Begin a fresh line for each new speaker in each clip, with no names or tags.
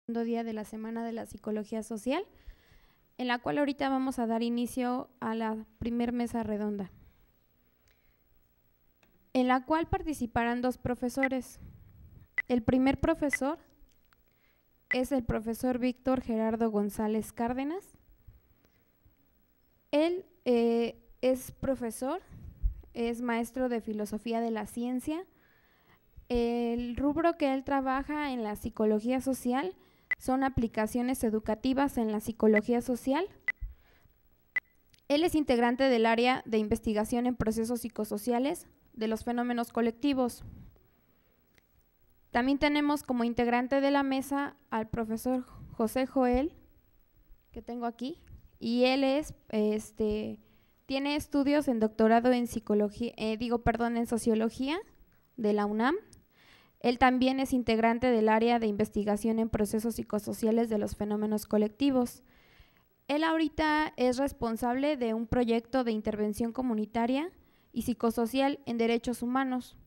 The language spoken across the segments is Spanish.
Día de la Semana de la Psicología Social, en la cual ahorita vamos a dar inicio a la primer mesa redonda, en la cual participarán dos profesores. El primer profesor es el profesor Víctor Gerardo González Cárdenas. Él es profesor, es maestro de filosofía de la ciencia. El rubro que él trabaja en la psicología social son aplicaciones educativas en la psicología social. Él es integrante del área de investigación en procesos psicosociales de los fenómenos colectivos. También tenemos como integrante de la mesa al profesor José Joel, que tengo aquí, y él tiene estudios en doctorado en en sociología de la UNAM. Él también es integrante del área de investigación en procesos psicosociales de los fenómenos colectivos. Él ahorita es responsable de un proyecto de intervención comunitaria y psicosocial en derechos humanos.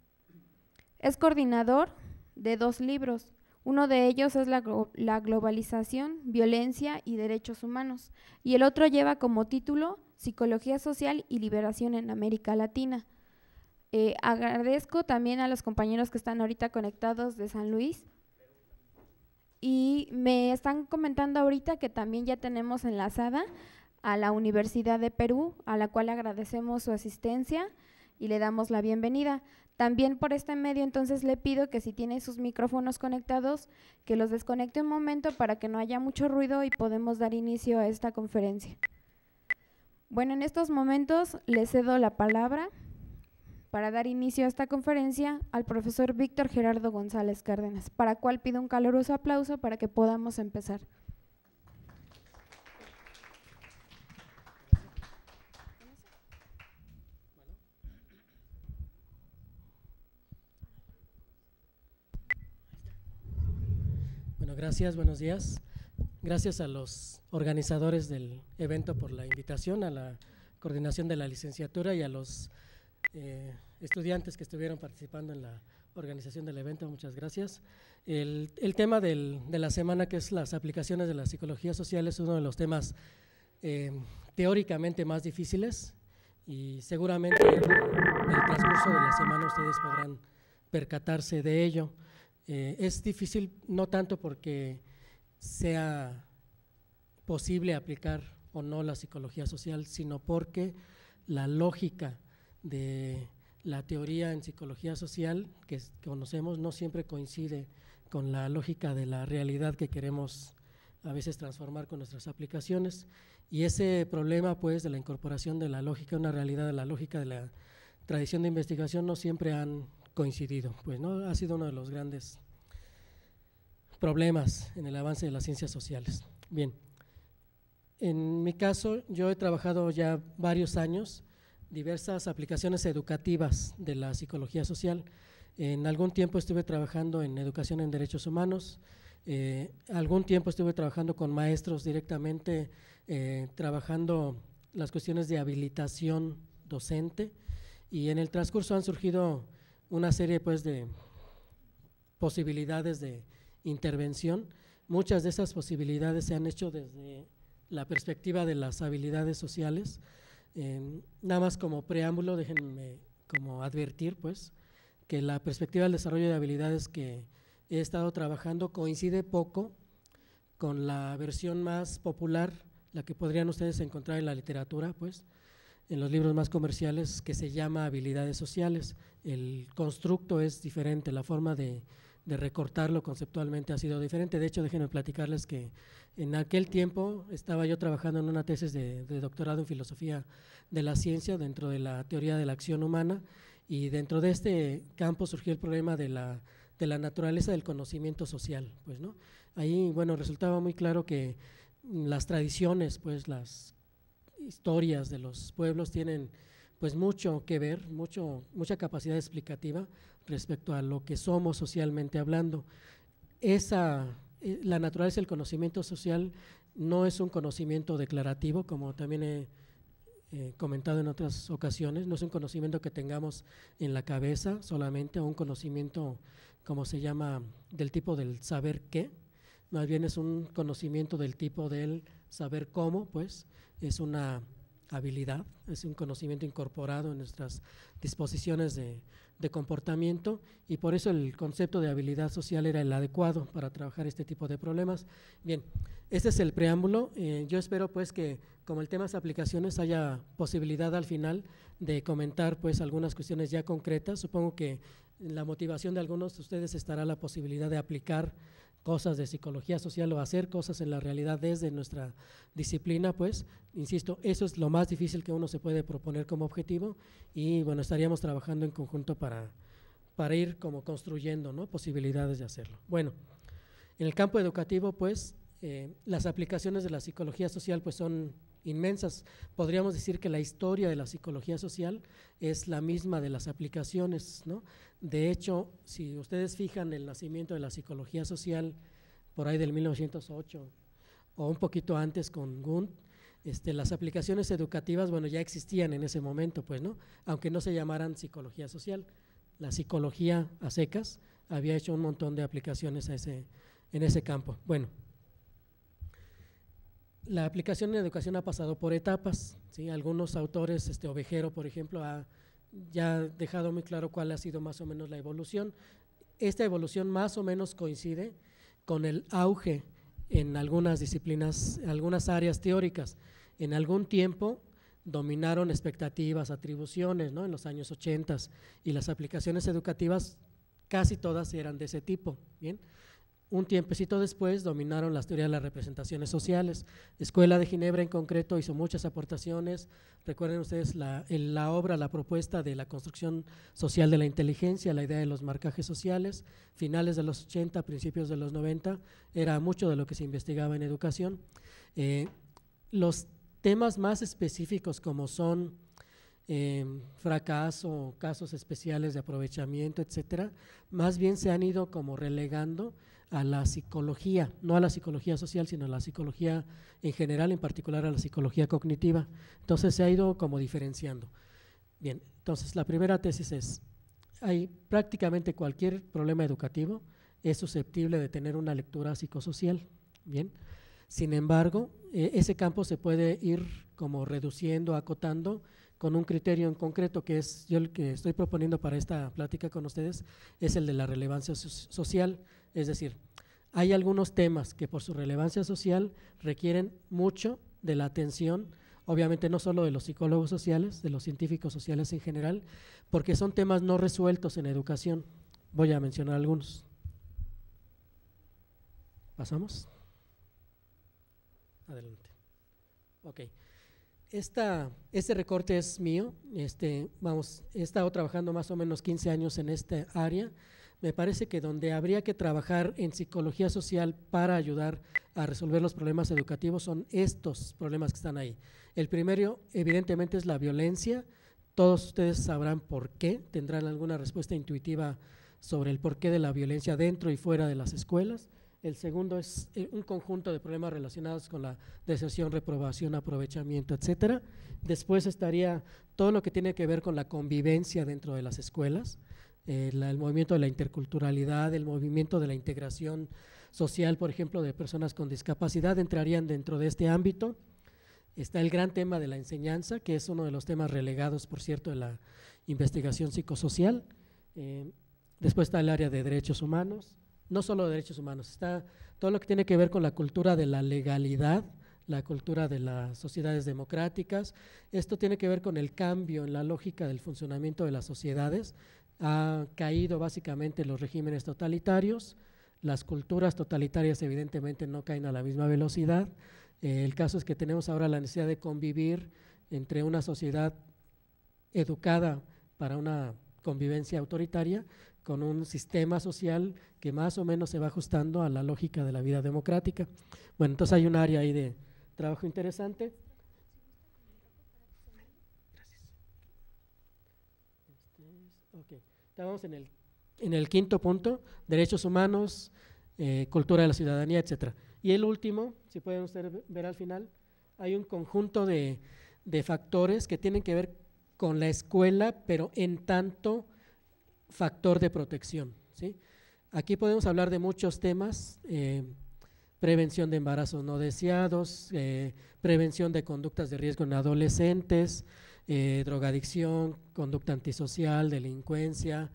Es coordinador de 2 libros. Uno de ellos es la globalización, violencia y derechos humanos, y el otro lleva como título Psicología social y liberación en América Latina. Agradezco también a los compañeros que están ahorita conectados de San Luis, y me están comentando ahorita que también ya tenemos enlazada a la Universidad de Perú, a la cual agradecemos su asistencia y le damos la bienvenida. También por este medio entonces le pido que si tiene sus micrófonos conectados, que los desconecte un momento para que no haya mucho ruido y podemos dar inicio a esta conferencia. Bueno, en estos momentos le cedo la palabra para dar inicio a esta conferencia al profesor Víctor Gerardo González Cárdenas, para el cual pido un caluroso aplauso para que podamos empezar.
Bueno, gracias, buenos días. Gracias a los organizadores del evento por la invitación, a la coordinación de la licenciatura y a los estudiantes que estuvieron participando en la organización del evento, muchas gracias. El tema de la semana, que es las aplicaciones de la psicología social, es uno de los temas teóricamente más difíciles, y seguramente en el transcurso de la semana ustedes podrán percatarse de ello. Es difícil no tanto porque sea posible aplicar o no la psicología social, sino porque la lógica de la teoría en psicología social que conocemos no siempre coincide con la lógica de la realidad que queremos a veces transformar con nuestras aplicaciones, y ese problema pues de la incorporación de la lógica a una realidad, de la lógica de la tradición de investigación, no siempre han coincidido, pues no ha sido uno de los grandes problemas en el avance de las ciencias sociales. Bien, en mi caso yo he trabajado ya varios años diversas aplicaciones educativas de la psicología social. En algún tiempo estuve trabajando en educación en derechos humanos, algún tiempo estuve trabajando con maestros directamente, trabajando las cuestiones de habilitación docente, y en el transcurso han surgido una serie pues de posibilidades de intervención. Muchas de esas posibilidades se han hecho desde la perspectiva de las habilidades sociales. Nada más como preámbulo, déjenme como advertir pues que la perspectiva del desarrollo de habilidades que he estado trabajando coincide poco con la versión más popular, la que podrían ustedes encontrar en la literatura, pues en los libros más comerciales, que se llama habilidades sociales. El constructo es diferente, la forma de recortarlo conceptualmente ha sido diferente. De hecho, déjenme platicarles que en aquel tiempo estaba yo trabajando en una tesis de doctorado en filosofía de la ciencia dentro de la teoría de la acción humana, y dentro de este campo surgió el problema de la naturaleza del conocimiento social, pues, ¿no? Ahí, bueno, resultaba muy claro que las tradiciones, pues las historias de los pueblos tienen pues mucho que ver, mucha capacidad explicativa respecto a lo que somos socialmente hablando. La naturaleza del conocimiento social no es un conocimiento declarativo, como también he comentado en otras ocasiones, no es un conocimiento que tengamos en la cabeza solamente, o un conocimiento, como se llama, del tipo del saber qué, más bien es un conocimiento del tipo del saber cómo, pues es una habilidad, es un conocimiento incorporado en nuestras disposiciones de comportamiento, y por eso el concepto de habilidad social era el adecuado para trabajar este tipo de problemas. Bien, este es el preámbulo. Yo espero pues que, como el tema es aplicaciones, haya posibilidad al final de comentar pues algunas cuestiones ya concretas. Supongo que en la motivación de algunos de ustedes estará la posibilidad de aplicar cosas de psicología social o hacer cosas en la realidad desde nuestra disciplina, pues, insisto, eso es lo más difícil que uno se puede proponer como objetivo, y bueno, estaríamos trabajando en conjunto para ir como construyendo, ¿no?, posibilidades de hacerlo. Bueno, en el campo educativo, pues, las aplicaciones de la psicología social pues son inmensas. Podríamos decir que la historia de la psicología social es la misma de las aplicaciones, ¿no? De hecho, si ustedes fijan el nacimiento de la psicología social por ahí del 1908 o un poquito antes con Wundt, las aplicaciones educativas, bueno, ya existían en ese momento, pues, ¿no?, aunque no se llamaran psicología social. La psicología a secas había hecho un montón de aplicaciones en ese campo. Bueno, la aplicación en educación ha pasado por etapas, ¿sí? Algunos autores, Ovejero, por ejemplo, ha ya dejado muy claro cuál ha sido más o menos la evolución. Esta evolución más o menos coincide con el auge en algunas disciplinas, algunas áreas teóricas. En algún tiempo dominaron expectativas, atribuciones, ¿no?, en los años 80, y las aplicaciones educativas casi todas eran de ese tipo, ¿bien? Un tiempecito después dominaron las teorías de las representaciones sociales. Escuela de Ginebra en concreto hizo muchas aportaciones. Recuerden ustedes la obra, la propuesta de la construcción social de la inteligencia, la idea de los marcajes sociales, finales de los 80, principios de los 90, era mucho de lo que se investigaba en educación. Los temas más específicos, como son fracaso, casos especiales de aprovechamiento, etcétera, más bien se han ido como relegando a la psicología, no a la psicología social, sino a la psicología en general, en particular a la psicología cognitiva. Entonces se ha ido como diferenciando. Bien, entonces la primera tesis es, hay prácticamente cualquier problema educativo es susceptible de tener una lectura psicosocial. Bien, sin embargo, ese campo se puede ir como reduciendo, acotando con un criterio en concreto, que es yo el que estoy proponiendo para esta plática con ustedes, es el de la relevancia social. Es decir, hay algunos temas que por su relevancia social requieren mucho de la atención, obviamente no solo de los psicólogos sociales, de los científicos sociales en general, porque son temas no resueltos en educación. Voy a mencionar algunos. ¿Pasamos? Adelante. Ok. Este recorte es mío. He estado trabajando más o menos 15 años en esta área. Me parece que donde habría que trabajar en psicología social para ayudar a resolver los problemas educativos son estos problemas que están ahí. El primero, evidentemente, es la violencia. Todos ustedes sabrán por qué, tendrán alguna respuesta intuitiva sobre el porqué de la violencia dentro y fuera de las escuelas. El segundo es un conjunto de problemas relacionados con la deserción, reprobación, aprovechamiento, etcétera. Después estaría todo lo que tiene que ver con la convivencia dentro de las escuelas, el movimiento de la interculturalidad, el movimiento de la integración social, por ejemplo, de personas con discapacidad, entrarían dentro de este ámbito. Está el gran tema de la enseñanza, que es uno de los temas relegados, por cierto, de la investigación psicosocial. Después está el área de derechos humanos, no solo de derechos humanos, está todo lo que tiene que ver con la cultura de la legalidad, la cultura de las sociedades democráticas. Esto tiene que ver con el cambio en la lógica del funcionamiento de las sociedades. Ha caído básicamente los regímenes totalitarios, las culturas totalitarias evidentemente no caen a la misma velocidad. El caso es que tenemos ahora la necesidad de convivir entre una sociedad educada para una convivencia autoritaria con un sistema social que más o menos se va ajustando a la lógica de la vida democrática. Bueno, entonces hay un área ahí de trabajo interesante. Okay. Estamos en el quinto punto, derechos humanos, cultura de la ciudadanía, etcétera. Y el último, si pueden ustedes ver al final, hay un conjunto de factores que tienen que ver con la escuela, pero en tanto factor de protección, ¿sí? Aquí podemos hablar de muchos temas. prevención de embarazos no deseados, prevención de conductas de riesgo en adolescentes, drogadicción, conducta antisocial, delincuencia.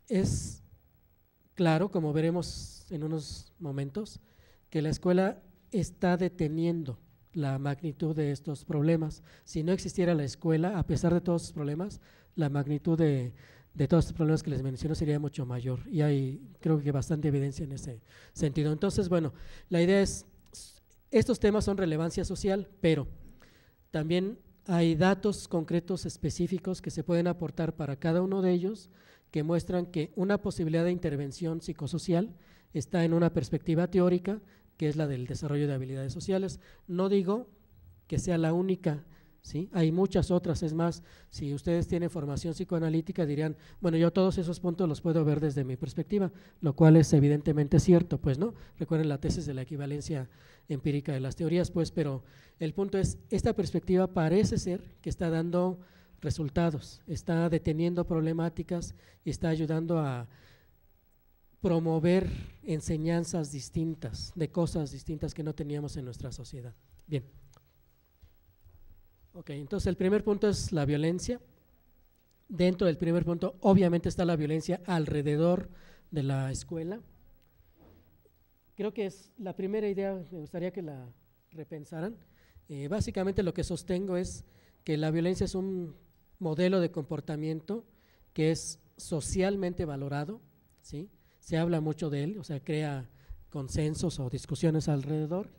Es claro, como veremos en unos momentos, que la escuela está deteniendo la magnitud de estos problemas. Si no existiera la escuela, a pesar de todos los problemas, la magnitud de todos estos problemas que les menciono sería mucho mayor, y hay creo que bastante evidencia en ese sentido. Entonces, bueno, la idea es, estos temas son relevancia social, pero también hay datos concretos específicos que se pueden aportar para cada uno de ellos, que muestran que una posibilidad de intervención psicosocial está en una perspectiva teórica, que es la del desarrollo de habilidades sociales. No digo que sea la única, ¿sí? Hay muchas otras. Es más, si ustedes tienen formación psicoanalítica dirían, bueno, yo todos esos puntos los puedo ver desde mi perspectiva, lo cual es evidentemente cierto, pues, ¿no? Recuerden la tesis de la equivalencia empírica de las teorías, pues, pero el punto es, esta perspectiva parece ser que está dando resultados, está deteniendo problemáticas y está ayudando a promover enseñanzas distintas, de cosas distintas que no teníamos en nuestra sociedad. Bien. Ok, entonces el primer punto es la violencia. Dentro del primer punto, obviamente, está la violencia alrededor de la escuela. Creo que es la primera idea, me gustaría que la repensaran. Básicamente lo que sostengo es que la violencia es un modelo de comportamiento que es socialmente valorado, ¿sí? Se habla mucho de él, o sea, crea consensos o discusiones alrededor,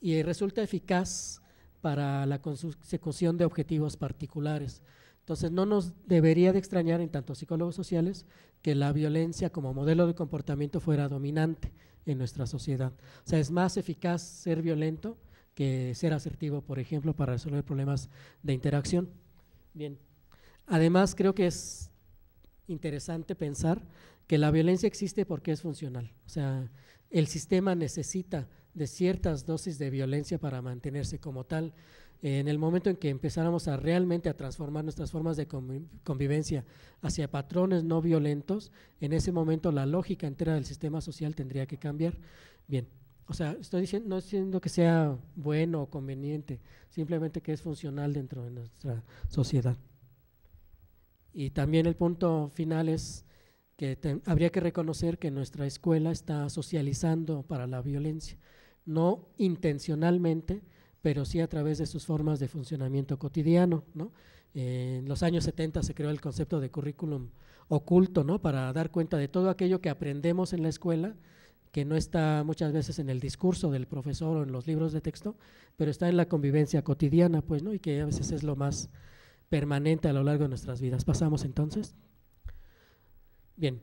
y resulta eficaz para la consecución de objetivos particulares. Entonces, no nos debería de extrañar, en tanto psicólogos sociales, que la violencia como modelo de comportamiento fuera dominante en nuestra sociedad. O sea, es más eficaz ser violento que ser asertivo, por ejemplo, para resolver problemas de interacción. Bien, además creo que es interesante pensar que la violencia existe porque es funcional. O sea, el sistema necesita de ciertas dosis de violencia para mantenerse como tal. En el momento en que empezáramos a realmente a transformar nuestras formas de convivencia hacia patrones no violentos, en ese momento la lógica entera del sistema social tendría que cambiar. Bien, o sea, estoy diciendo, no diciendo que sea bueno o conveniente, simplemente que es funcional dentro de nuestra sociedad. Y también el punto final es que habría que reconocer que nuestra escuela está socializando para la violencia, no intencionalmente, pero sí a través de sus formas de funcionamiento cotidiano, ¿no? En los años 70 se creó el concepto de currículum oculto, ¿no? Para dar cuenta de todo aquello que aprendemos en la escuela, que no está muchas veces en el discurso del profesor o en los libros de texto, pero está en la convivencia cotidiana, pues, ¿no? Y que a veces es lo más permanente a lo largo de nuestras vidas. Pasamos entonces. Bien,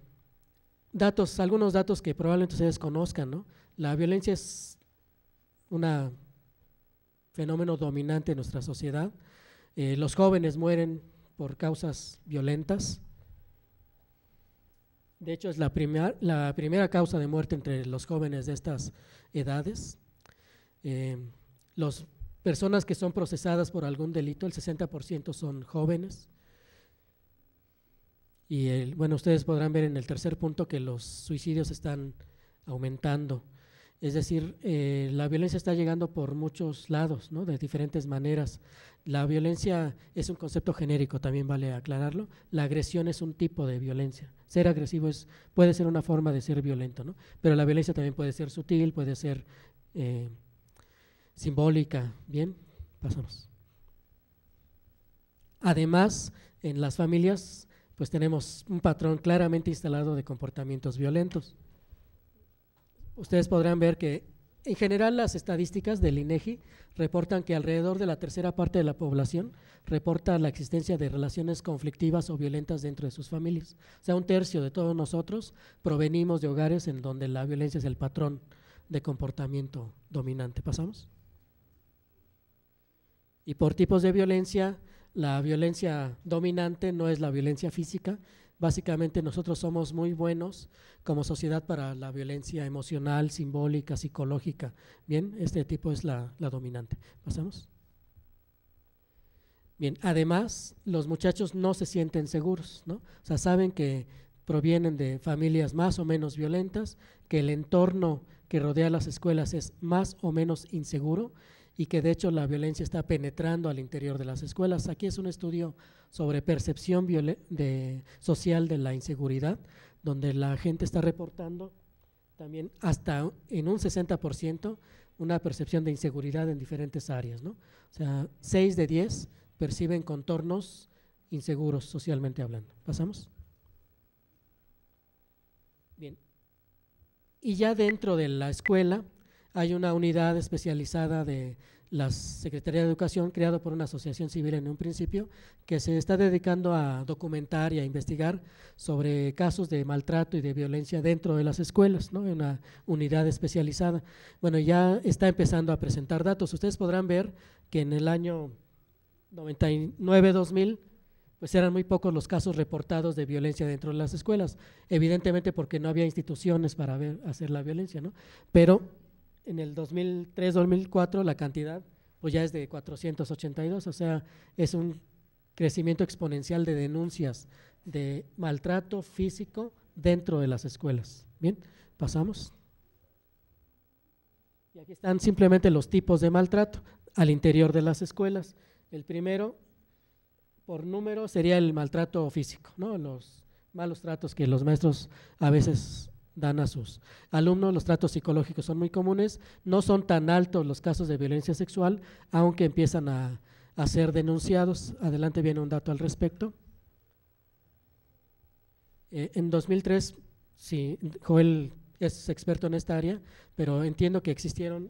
datos, algunos datos que probablemente ustedes conozcan, ¿no? La violencia es un fenómeno dominante en nuestra sociedad. Los jóvenes mueren por causas violentas. De hecho, es la primera causa de muerte entre los jóvenes de estas edades. Las personas que son procesadas por algún delito, el 60% son jóvenes. Y bueno, ustedes podrán ver en el tercer punto que los suicidios están aumentando. Es decir, la violencia está llegando por muchos lados, ¿no? De diferentes maneras. La violencia es un concepto genérico, también vale aclararlo. La agresión es un tipo de violencia. Ser agresivo puede ser una forma de ser violento, ¿no? Pero la violencia también puede ser sutil, puede ser simbólica. Bien, pasamos. Además, en las familias, pues tenemos un patrón claramente instalado de comportamientos violentos. Ustedes podrán ver que en general las estadísticas del INEGI reportan que alrededor de la tercera parte de la población reporta la existencia de relaciones conflictivas o violentas dentro de sus familias. O sea, un tercio de todos nosotros provenimos de hogares en donde la violencia es el patrón de comportamiento dominante. ¿Pasamos? Y por tipos de violencia, la violencia dominante no es la violencia física. Básicamente nosotros somos muy buenos como sociedad para la violencia emocional, simbólica, psicológica. Bien, este tipo es la dominante. ¿Pasamos? Bien, además los muchachos no se sienten seguros, ¿no? O sea, saben que provienen de familias más o menos violentas, que el entorno que rodea las escuelas es más o menos inseguro y que de hecho la violencia está penetrando al interior de las escuelas. Aquí es un estudio sobre percepción social de la inseguridad, donde la gente está reportando también hasta en un 60% una percepción de inseguridad en diferentes áreas, ¿no? O sea, 6 de 10 perciben contornos inseguros socialmente hablando. ¿Pasamos? Bien. Y ya dentro de la escuela hay una unidad especializada de la Secretaría de Educación, creado por una asociación civil en un principio, que se está dedicando a documentar y a investigar sobre casos de maltrato y de violencia dentro de las escuelas, ¿no? Una unidad especializada. Bueno, ya está empezando a presentar datos. Ustedes podrán ver que en el año 99-2000, pues eran muy pocos los casos reportados de violencia dentro de las escuelas, evidentemente porque no había instituciones para hacer la violencia, ¿no? Pero en el 2003-2004 la cantidad pues ya es de 482, o sea, es un crecimiento exponencial de denuncias de maltrato físico dentro de las escuelas. Bien, pasamos. Y aquí están simplemente los tipos de maltrato al interior de las escuelas. El primero, por número, sería el maltrato físico, ¿no? Los malos tratos que los maestros a veces dan a sus alumnos. Los tratos psicológicos son muy comunes, no son tan altos los casos de violencia sexual, aunque empiezan a ser denunciados. Adelante viene un dato al respecto. En 2003, sí, Joel es experto en esta área, pero entiendo que existieron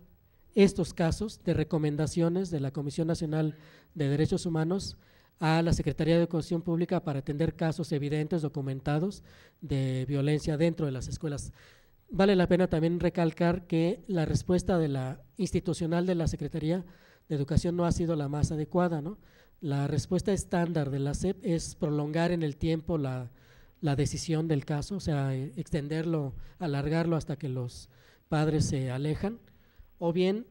estos casos de recomendaciones de la Comisión Nacional de Derechos Humanos a la Secretaría de Educación Pública para atender casos evidentes, documentados de violencia dentro de las escuelas. Vale la pena también recalcar que la respuesta de la institucional de la Secretaría de Educación no ha sido la más adecuada, ¿no? La respuesta estándar de la SEP es prolongar en el tiempo la decisión del caso, o sea, extenderlo, alargarlo hasta que los padres se alejan, o bien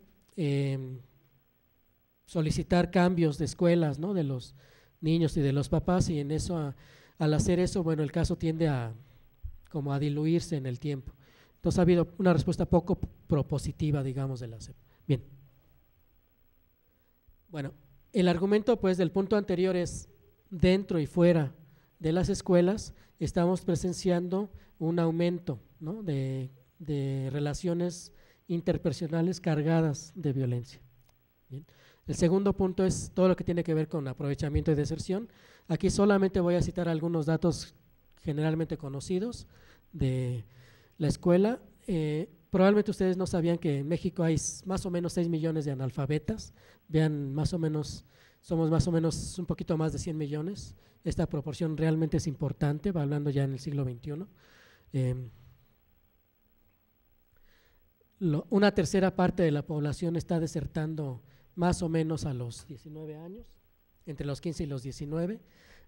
solicitar cambios de escuelas, ¿no? De los niños y de los papás, y en eso, al hacer eso, bueno, el caso tiende a como a diluirse en el tiempo. Entonces ha habido una respuesta poco propositiva, digamos, de la SEP. Bien. Bueno, el argumento pues del punto anterior es dentro y fuera de las escuelas estamos presenciando un aumento, ¿no? de relaciones interpersonales cargadas de violencia. Bien. El segundo punto es todo lo que tiene que ver con aprovechamiento y deserción. Aquí solamente voy a citar algunos datos generalmente conocidos de la escuela. Probablemente ustedes no sabían que en México hay más o menos 6 millones de analfabetas. Vean, más o menos, somos más o menos un poquito más de 100 millones. Esta proporción realmente es importante, va hablando ya en el siglo XXI. Una tercera parte de la población está desertando más o menos a los 19 años, entre los 15 y los 19,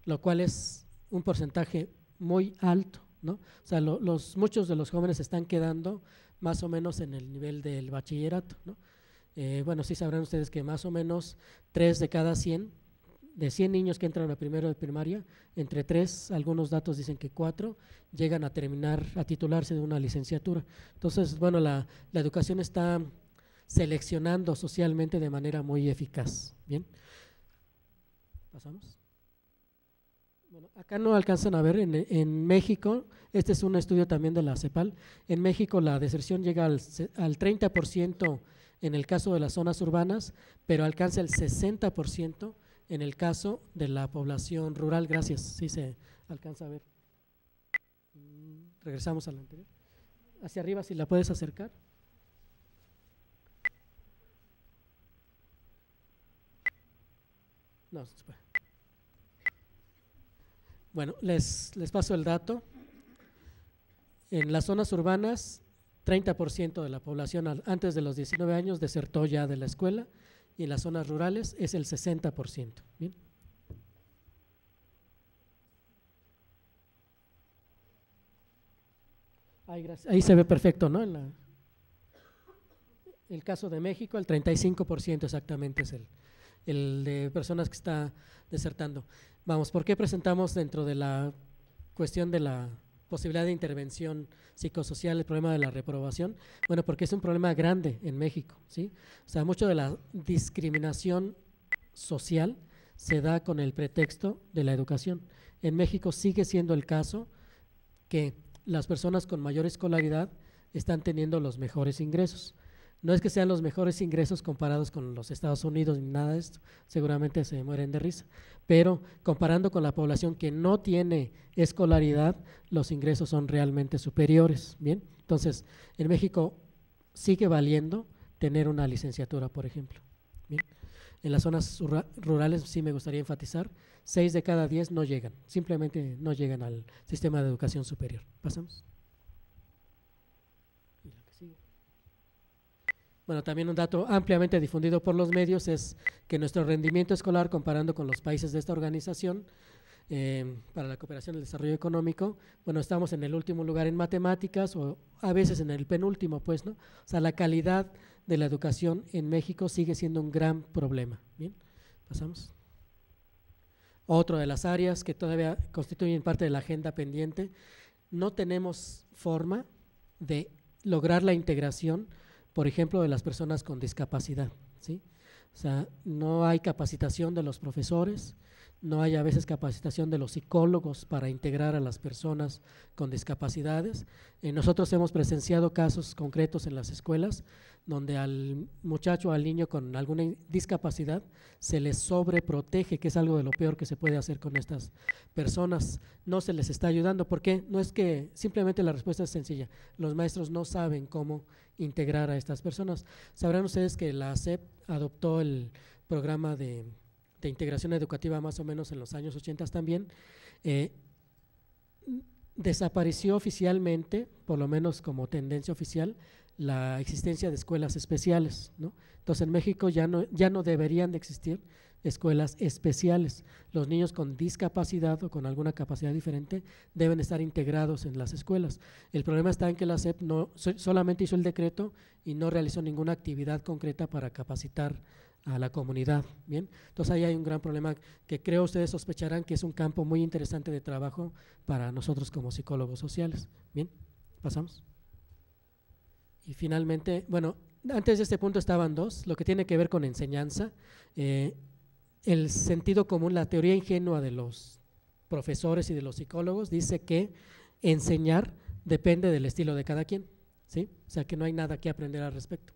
lo cual es un porcentaje muy alto, ¿no? O sea, muchos de los jóvenes están quedando más o menos en el nivel del bachillerato, ¿no? Bueno, sí sabrán ustedes que más o menos 3 de cada 100, de 100 niños que entran a primero de primaria, entre 3, algunos datos dicen que 4, llegan a terminar, a titularse de una licenciatura. Entonces, bueno, la educación está seleccionando socialmente de manera muy eficaz. Bien, pasamos. Bueno, acá no alcanzan a ver, en México, este es un estudio también de la CEPAL, en México la deserción llega al 30% en el caso de las zonas urbanas, pero alcanza el 60% en el caso de la población rural. Gracias, sí se alcanza a ver. Regresamos a la anterior. Hacia arriba, si la puedes acercar. No, espera. Bueno, les paso el dato. En las zonas urbanas, 30% de la población antes de los 19 años desertó ya de la escuela, y en las zonas rurales es el 60%. Bien. Ahí se ve perfecto, ¿no? El caso de México, el 35% exactamente es el de personas que está desertando. Vamos, ¿por qué presentamos dentro de la cuestión de la posibilidad de intervención psicosocial, el problema de la reprobación? Bueno, porque es un problema grande en México, ¿sí? O sea, mucho de la discriminación social se da con el pretexto de la educación. En México sigue siendo el caso que las personas con mayor escolaridad están teniendo los mejores ingresos. No es que sean los mejores ingresos comparados con los Estados Unidos ni nada de esto, seguramente se mueren de risa, pero comparando con la población que no tiene escolaridad, los ingresos son realmente superiores. Bien, entonces en México sigue valiendo tener una licenciatura, por ejemplo. Bien, en las zonas rurales sí me gustaría enfatizar, 6 de cada 10 no llegan, simplemente no llegan al sistema de educación superior. Pasamos. Bueno, también un dato ampliamente difundido por los medios es que nuestro rendimiento escolar, comparando con los países de esta organización para la cooperación y el desarrollo económico, bueno, estamos en el último lugar en matemáticas o a veces en el penúltimo, pues, ¿no? O sea, la calidad de la educación en México sigue siendo un gran problema. Bien, pasamos. Otra de las áreas que todavía constituyen parte de la agenda pendiente, no tenemos forma de lograr la integración, por ejemplo, de las personas con discapacidad, ¿sí? O sea, no hay capacitación de los profesores, no hay a veces capacitación de los psicólogos para integrar a las personas con discapacidades. Nosotros hemos presenciado casos concretos en las escuelas donde al muchacho o al niño con alguna discapacidad se les sobreprotege, que es algo de lo peor que se puede hacer con estas personas. No se les está ayudando. ¿Por qué? No es que simplemente la respuesta es sencilla. Los maestros no saben cómo integrar a estas personas. Sabrán ustedes que la SEP adoptó el programa de integración educativa más o menos en los años 80 también. Desapareció oficialmente, por lo menos como tendencia oficial, la existencia de escuelas especiales, ¿no? Entonces en México ya no deberían de existir escuelas especiales. Los niños con discapacidad o con alguna capacidad diferente deben estar integrados en las escuelas. El problema está en que la SEP solamente hizo el decreto y no realizó ninguna actividad concreta para capacitar a la comunidad. Bien, entonces ahí hay un gran problema que creo ustedes sospecharán que es un campo muy interesante de trabajo para nosotros como psicólogos sociales. Bien, pasamos. Y finalmente, bueno, antes de este punto estaban dos, lo que tiene que ver con enseñanza, el sentido común, la teoría ingenua de los profesores y de los psicólogos dice que enseñar depende del estilo de cada quien, ¿sí? O sea que no hay nada que aprender al respecto.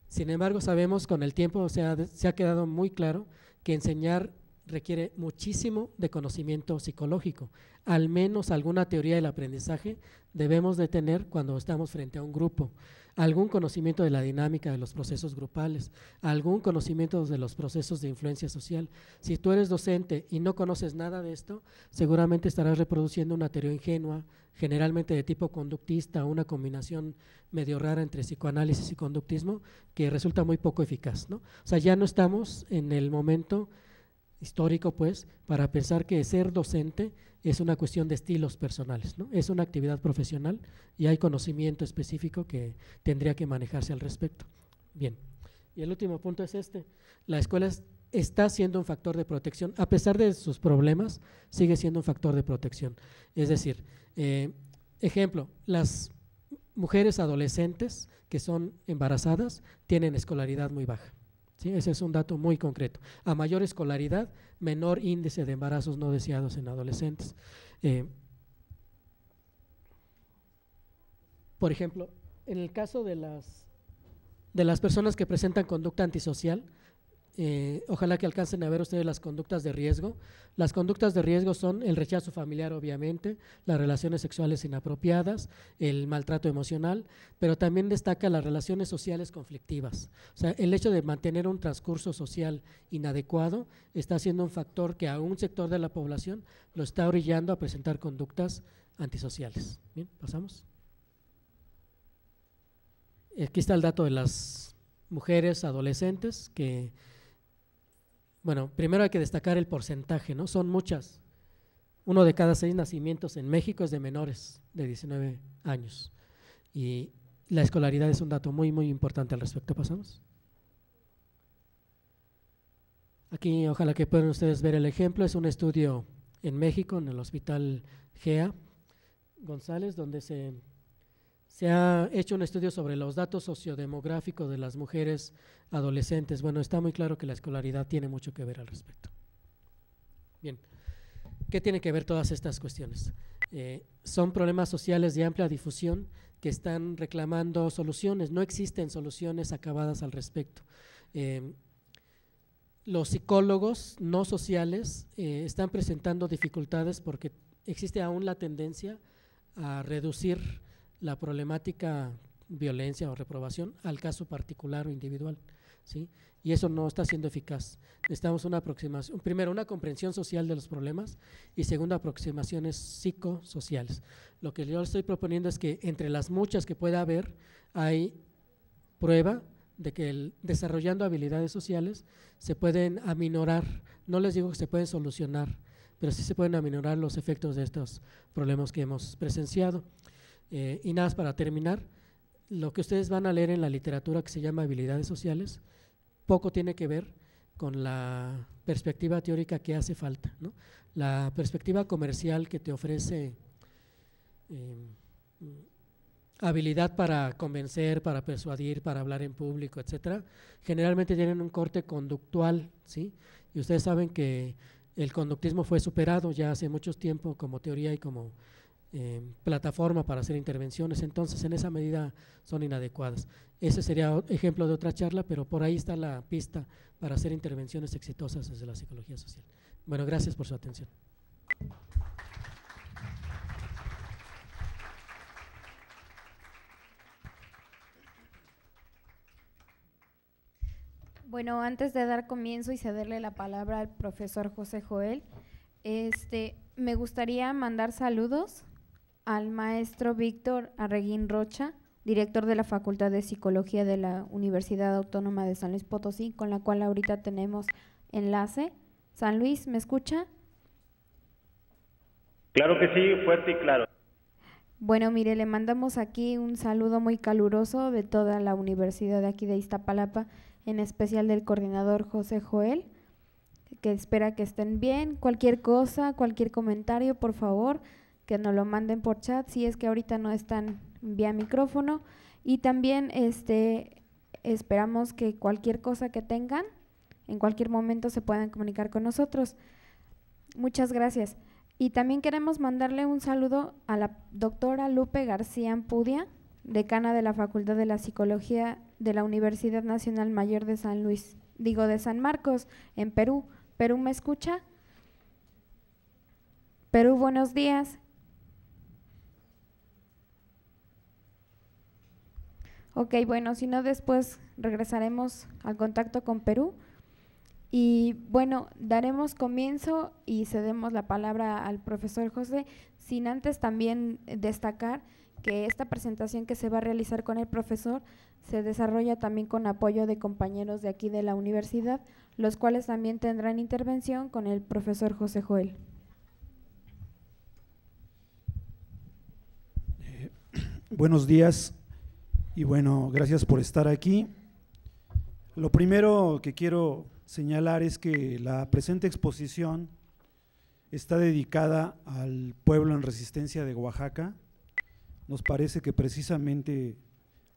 Sin embargo, sabemos con el tiempo, se ha quedado muy claro que enseñar requiere muchísimo de conocimiento psicológico, al menos alguna teoría del aprendizaje debemos de tener cuando estamos frente a un grupo, algún conocimiento de la dinámica de los procesos grupales, algún conocimiento de los procesos de influencia social. Si tú eres docente y no conoces nada de esto, seguramente estarás reproduciendo una teoría ingenua, generalmente de tipo conductista, una combinación medio rara entre psicoanálisis y conductismo que resulta muy poco eficaz, ¿no? O sea, ya no estamos en el momento histórico, pues, para pensar que ser docente es una cuestión de estilos personales, ¿no? Es una actividad profesional y hay conocimiento específico que tendría que manejarse al respecto. Bien, y el último punto es este: la escuela está siendo un factor de protección, a pesar de sus problemas, sigue siendo un factor de protección. Es decir, ejemplo, las mujeres adolescentes que son embarazadas tienen escolaridad muy baja. ¿Sí? Ese es un dato muy concreto. A mayor escolaridad, menor índice de embarazos no deseados en adolescentes. Por ejemplo, en el caso de las personas que presentan conducta antisocial, ojalá que alcancen a ver ustedes las conductas de riesgo. Las conductas de riesgo son el rechazo familiar, obviamente, las relaciones sexuales inapropiadas, el maltrato emocional, pero también destaca las relaciones sociales conflictivas. O sea, el hecho de mantener un transcurso social inadecuado está siendo un factor que a un sector de la población lo está orillando a presentar conductas antisociales. Bien, pasamos. Aquí está el dato de las mujeres adolescentes que, bueno, primero hay que destacar el porcentaje, ¿no? Son muchas. 1 de cada 6 nacimientos en México es de menores de 19 años. Y la escolaridad es un dato muy, muy importante al respecto. ¿Pasamos? Aquí, ojalá que puedan ustedes ver el ejemplo. Es un estudio en México, en el Hospital GEA, González, donde se ha hecho un estudio sobre los datos sociodemográficos de las mujeres adolescentes. Bueno, está muy claro que la escolaridad tiene mucho que ver al respecto. Bien, ¿qué tiene que ver todas estas cuestiones? Son problemas sociales de amplia difusión que están reclamando soluciones. No existen soluciones acabadas al respecto. Los psicólogos no sociales están presentando dificultades porque existe aún la tendencia a reducir la problemática violencia o reprobación al caso particular o individual, ¿sí? Y eso no está siendo eficaz. Necesitamos una aproximación, primero una comprensión social de los problemas y segundo aproximaciones psicosociales. Lo que yo estoy proponiendo es que entre las muchas que pueda haber hay prueba de que desarrollando habilidades sociales se pueden aminorar, no les digo que se pueden solucionar, pero sí se pueden aminorar los efectos de estos problemas que hemos presenciado. Y nada más para terminar, lo que ustedes van a leer en la literatura que se llama habilidades sociales, poco tiene que ver con la perspectiva teórica que hace falta, ¿no? La perspectiva comercial que te ofrece habilidad para convencer, para persuadir, para hablar en público, etcétera, generalmente tienen un corte conductual, ¿sí? Y ustedes saben que el conductismo fue superado ya hace mucho tiempo como teoría y como plataforma para hacer intervenciones, entonces en esa medida son inadecuadas. Ese sería ejemplo de otra charla, pero por ahí está la pista para hacer intervenciones exitosas desde la psicología social. Bueno, gracias por su atención.
Bueno, antes de dar comienzo y cederle la palabra al profesor José Joel, me gustaría mandar saludos al maestro Víctor Arreguín Rocha, director de la Facultad de Psicología de la Universidad Autónoma de San Luis Potosí, con la cual ahorita tenemos enlace. San Luis, ¿me escucha?
Claro que sí, fuerte y claro.
Bueno, mire, le mandamos aquí un saludo muy caluroso de toda la universidad de aquí de Iztapalapa, en especial del coordinador José Joel, que espera que estén bien. Cualquier cosa, cualquier comentario, por favor, que nos lo manden por chat, si es que ahorita no están vía micrófono. Y también esperamos que cualquier cosa que tengan, en cualquier momento se puedan comunicar con nosotros. Muchas gracias. Y también queremos mandarle un saludo a la doctora Lupe García Ampudia, decana de la Facultad de la Psicología de la Universidad Nacional Mayor de de San Marcos, en Perú. ¿Perú me escucha? Perú, buenos días. Ok, bueno, si no después regresaremos al contacto con Perú. Y bueno, daremos comienzo y cedemos la palabra al profesor José, sin antes también destacar que esta presentación que se va a realizar con el profesor se desarrolla también con apoyo de compañeros de aquí de la universidad, los cuales también tendrán intervención con el profesor José Joel.
Buenos días y bueno, gracias por estar aquí. Lo primero que quiero señalar es que la presente exposición está dedicada al pueblo en resistencia de Oaxaca. Nos parece que precisamente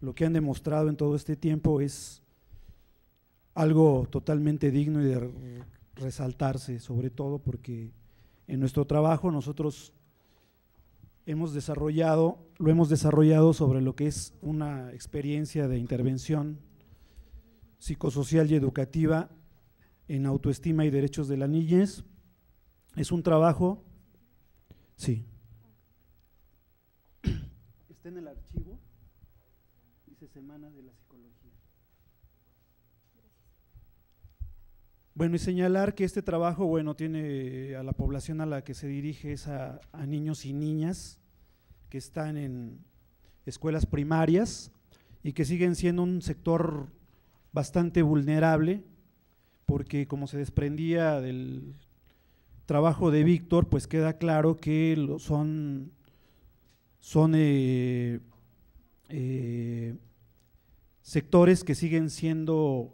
lo que han demostrado en todo este tiempo es algo totalmente digno y de resaltarse, sobre todo porque en nuestro trabajo nosotros lo hemos desarrollado sobre lo que es una experiencia de intervención psicosocial y educativa en autoestima y derechos de la niñez. Es un trabajo, sí, está en el archivo, dice Semana de la Psicología. Bueno, y señalar que este trabajo, bueno, tiene a la población a la que se dirige es a niños y niñas que están en escuelas primarias y que siguen siendo un sector bastante vulnerable, porque como se desprendía del trabajo de Víctor, pues queda claro que son sectores que siguen siendo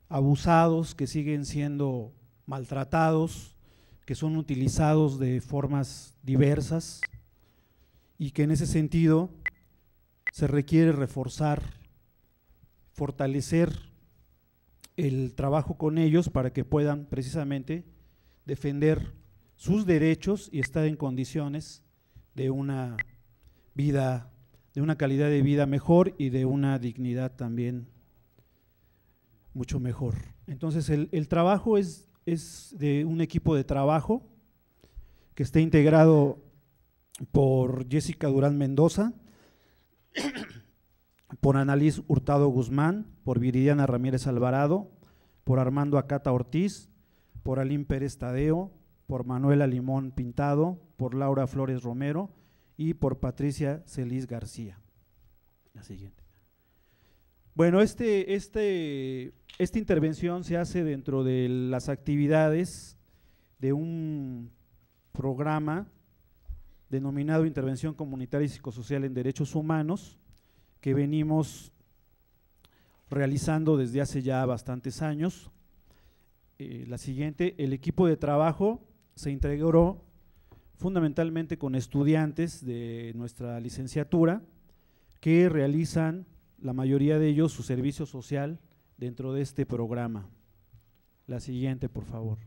abusados, que siguen siendo maltratados, que son utilizados de formas diversas y que en ese sentido se requiere reforzar, fortalecer el trabajo con ellos para que puedan precisamente defender sus derechos y estar en condiciones de una vida, de una calidad de vida mejor y de una dignidad también mucho mejor. Entonces el trabajo es de un equipo de trabajo que está integrado por Jessica Durán Mendoza, por Annalise Hurtado Guzmán, por Viridiana Ramírez Alvarado, por Armando Acata Ortiz, por Alín Pérez Tadeo, por Manuela Limón Pintado, por Laura Flores Romero y por Patricia Celis García. La siguiente. Bueno, esta intervención se hace dentro de las actividades de un programa denominado Intervención Comunitaria y Psicosocial en Derechos Humanos, que venimos realizando desde hace ya bastantes años. La siguiente, el equipo de trabajo se integró fundamentalmente con estudiantes de nuestra licenciatura que realizan, la mayoría de ellos, su servicio social dentro de este programa. La siguiente, por favor.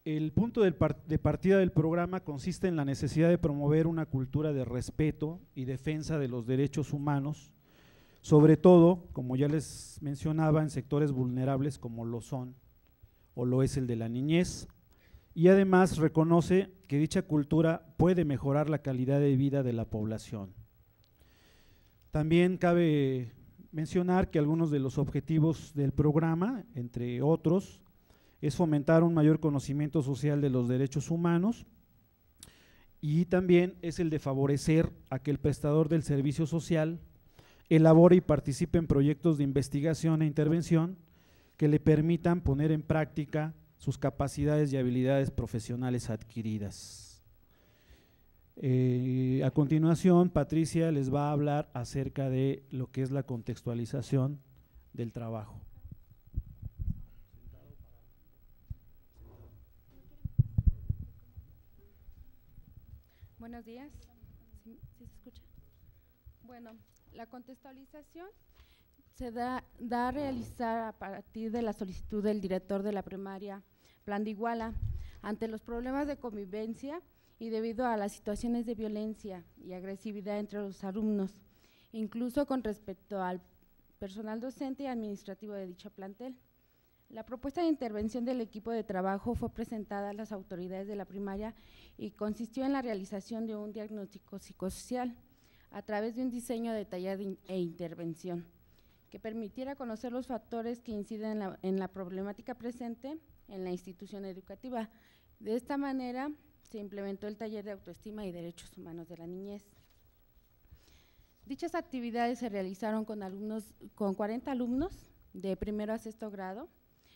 El punto de partida del programa consiste en la necesidad de promover una cultura de respeto y defensa de los derechos humanos, sobre todo, como ya les mencionaba, en sectores vulnerables como lo son o lo es el de la niñez, y además reconoce que dicha cultura puede mejorar la calidad de vida de la población. También cabe mencionar que algunos de los objetivos del programa, entre otros, es fomentar un mayor conocimiento social de los derechos humanos, y también es el de favorecer a que el prestador del servicio social elabore y participe en proyectos de investigación e intervención que le permitan poner en práctica sus capacidades y habilidades profesionales adquiridas. A continuación, Patricia les va a hablar acerca de lo que es la contextualización del trabajo.
Buenos días. ¿Sí se escucha? Bueno, la contextualización se da a realizar a partir de la solicitud del director de la primaria Plan de Iguala ante los problemas de convivencia y debido a las situaciones de violencia y agresividad entre los alumnos, incluso con respecto al personal docente y administrativo de dicho plantel. La propuesta de intervención del equipo de trabajo fue presentada a las autoridades de la primaria y consistió en la realización de un diagnóstico psicosocial a través de un diseño detallado e intervención que permitiera conocer los factores que inciden en la problemática presente en la institución educativa. De esta manera se implementó el taller de autoestima y derechos humanos de la niñez. Dichas actividades se realizaron con 40 alumnos de primero a sexto grado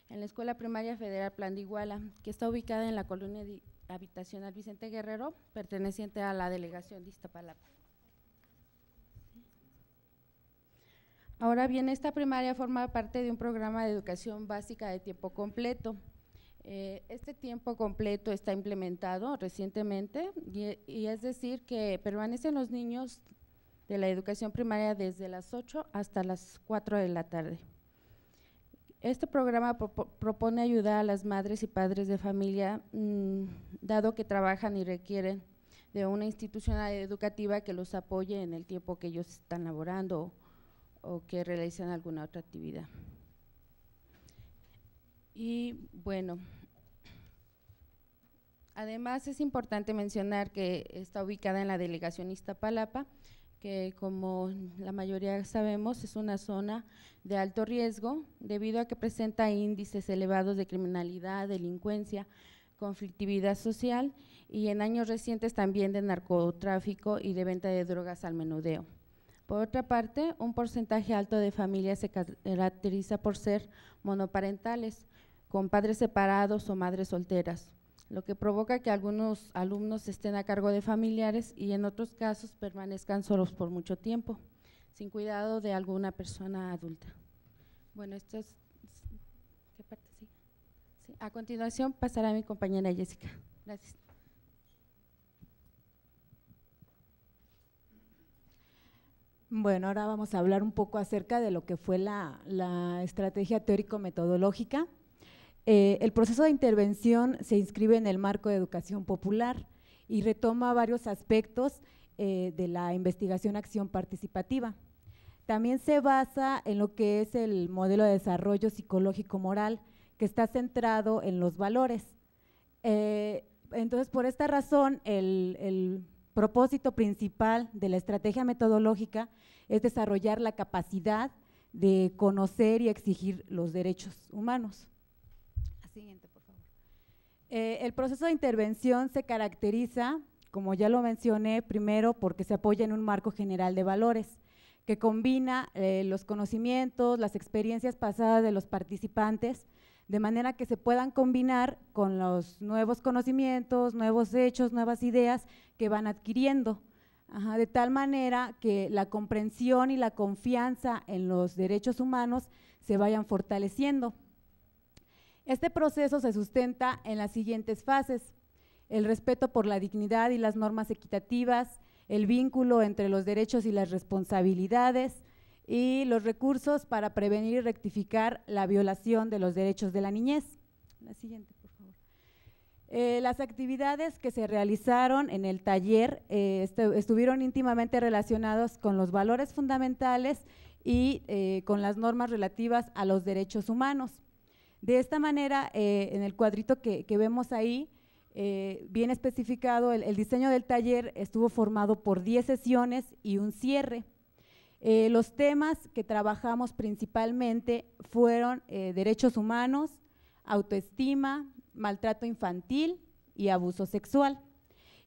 en la Escuela Primaria Federal Plan de Iguala, que está ubicada en la colonia habitacional Vicente Guerrero, perteneciente a la delegación de Iztapalapa. Ahora bien, esta primaria forma parte de un programa de educación básica de tiempo completo. Este tiempo completo está implementado recientemente y es decir que permanecen los niños de la educación primaria desde las 8 hasta las 4 de la tarde. Este programa propone ayudar a las madres y padres de familia, dado que trabajan y requieren de una institución educativa que los apoye en el tiempo que ellos están laborando o que realizan alguna otra actividad. Y bueno, además es importante mencionar que está ubicada en la delegación Iztapalapa, que como la mayoría sabemos es una zona de alto riesgo debido a que presenta índices elevados de criminalidad, delincuencia, conflictividad social y en años recientes también de narcotráfico y de venta de drogas al menudeo. Por otra parte, un porcentaje alto de familias se caracteriza por ser monoparentales, con padres separados o madres solteras, lo que provoca que algunos alumnos estén a cargo de familiares y en otros casos permanezcan solos por mucho tiempo, sin cuidado de alguna persona adulta. Bueno, esto es… ¿Qué parte sigue? Sí, a continuación pasará a mi compañera Jessica. Gracias.
Bueno, ahora vamos a hablar un poco acerca de lo que fue la estrategia teórico-metodológica. El proceso de intervención se inscribe en el marco de educación popular y retoma varios aspectos de la investigación-acción participativa. También se basa en lo que es el modelo de desarrollo psicológico-moral, que está centrado en los valores. Entonces, por esta razón, el propósito principal de la estrategia metodológica es desarrollar la capacidad de conocer y exigir los derechos humanos. La siguiente, por favor. El proceso de intervención se caracteriza, como ya lo mencioné, primero porque se apoya en un marco general de valores, que combina los conocimientos, las experiencias pasadas de los participantes, de manera que se puedan combinar con los nuevos conocimientos, nuevos hechos, nuevas ideas que van adquiriendo, de tal manera que la comprensión y la confianza en los derechos humanos se vayan fortaleciendo. Este proceso se sustenta en las siguientes fases: el respeto por la dignidad y las normas equitativas, el vínculo entre los derechos y las responsabilidades, y los recursos para prevenir y rectificar la violación de los derechos de la niñez. La siguiente, por favor. Las actividades que se realizaron en el taller estuvieron íntimamente relacionadas con los valores fundamentales y con las normas relativas a los derechos humanos. De esta manera, en el cuadrito que vemos ahí, bien especificado, el diseño del taller estuvo formado por 10 sesiones y un cierre. Los temas que trabajamos principalmente fueron derechos humanos, autoestima, maltrato infantil y abuso sexual.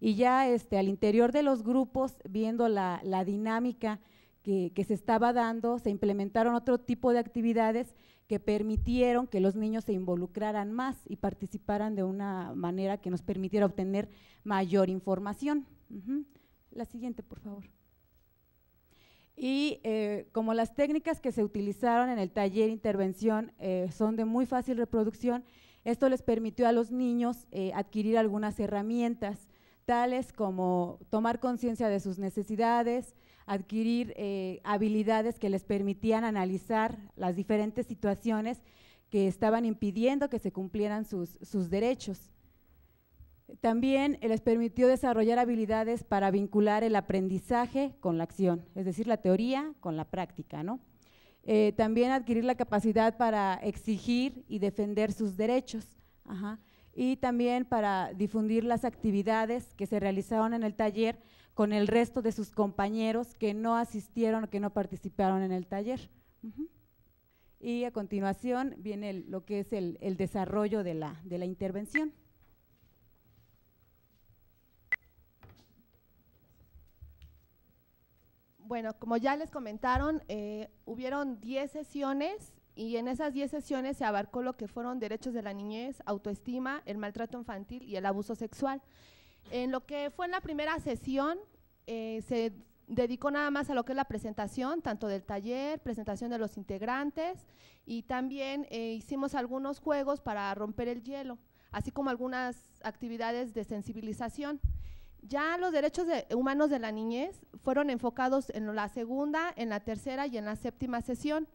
Y ya al interior de los grupos, viendo la dinámica que se estaba dando, se implementaron otro tipo de actividades que permitieron que los niños se involucraran más y participaran de una manera que nos permitiera obtener mayor información. La siguiente, por favor. Y como las técnicas que se utilizaron en el taller intervención son de muy fácil reproducción, esto les permitió a los niños adquirir algunas herramientas, tales como tomar conciencia de sus necesidades, adquirir habilidades que les permitían analizar las diferentes situaciones que estaban impidiendo que se cumplieran sus derechos. También les permitió desarrollar habilidades para vincular el aprendizaje con la acción, es decir, la teoría con la práctica, ¿no? También adquirir la capacidad para exigir y defender sus derechos, y también para difundir las actividades que se realizaron en el taller con el resto de sus compañeros que no asistieron o que no participaron en el taller. Y a continuación viene lo que es el desarrollo de la intervención.
Bueno, como ya les comentaron, hubieron 10 sesiones y en esas 10 sesiones se abarcó lo que fueron derechos de la niñez, autoestima, el maltrato infantil y el abuso sexual. En lo que fue en la primera sesión, se dedicó nada más a lo que es la presentación, tanto del taller, presentación de los integrantes, y también hicimos algunos juegos para romper el hielo, así como algunas actividades de sensibilización. Ya los derechos humanos de la niñez fueron enfocados en la segunda, en la tercera y en la séptima sesión.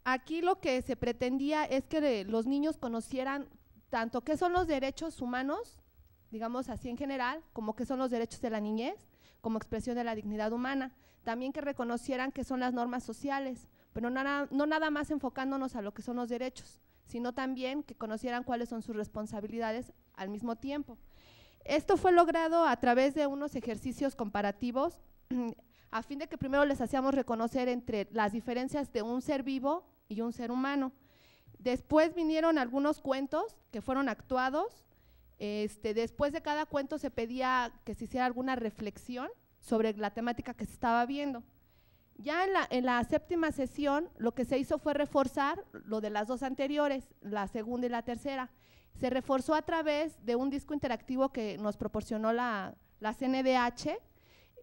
Aquí lo que se pretendía es que los niños conocieran tanto qué son los derechos humanos, digamos así en general, como qué son los derechos de la niñez, como expresión de la dignidad humana. También que reconocieran qué son las normas sociales, pero no nada más enfocándonos a lo que son los derechos, sino también que conocieran cuáles son sus responsabilidades al mismo tiempo. Esto fue logrado a través de unos ejercicios comparativos a fin de que primero les hacíamos reconocer entre las diferencias de un ser vivo y un ser humano. Después vinieron algunos cuentos que fueron actuados. Después de cada cuento se pedía que se hiciera alguna reflexión sobre la temática que se estaba viendo. Ya en la séptima sesión lo que se hizo fue reforzar lo de las dos anteriores, la segunda y la tercera. Se reforzó a través de un disco interactivo que nos proporcionó la CNDH,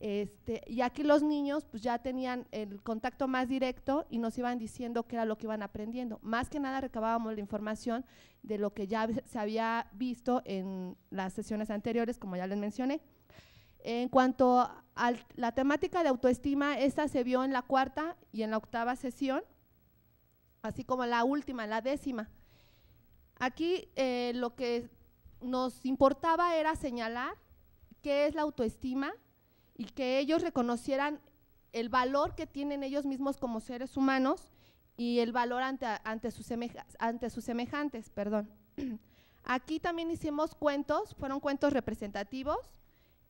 y aquí los niños pues ya tenían el contacto más directo y nos iban diciendo qué era lo que iban aprendiendo. Más que nada recabábamos la información de lo que ya se había visto en las sesiones anteriores, como ya les mencioné. En cuanto a la temática de autoestima, esta se vio en la 4ª y en la 8ª sesión, así como la última, la 10ª. Aquí lo que nos importaba era señalar qué es la autoestima y que ellos reconocieran el valor que tienen ellos mismos como seres humanos y el valor ante sus semejantes. Aquí también hicimos cuentos, fueron cuentos representativos.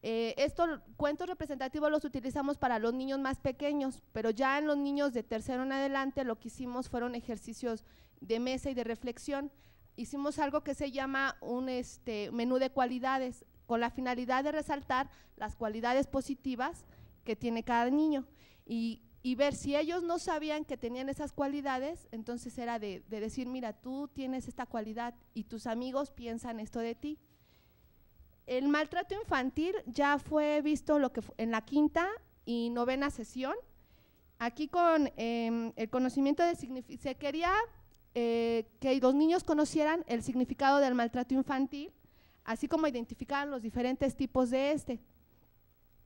Estos cuentos representativos los utilizamos para los niños más pequeños, pero ya en los niños de tercero en adelante lo que hicimos fueron ejercicios de mesa y de reflexión. Hicimos algo que se llama un menú de cualidades, con la finalidad de resaltar las cualidades positivas que tiene cada niño y ver si ellos no sabían que tenían esas cualidades, entonces era de decir, mira, tú tienes esta cualidad y tus amigos piensan esto de ti. El maltrato infantil ya fue visto en la 5ª y 9ª sesión. Aquí con el conocimiento se quería que los niños conocieran el significado del maltrato infantil, así como identificaran los diferentes tipos de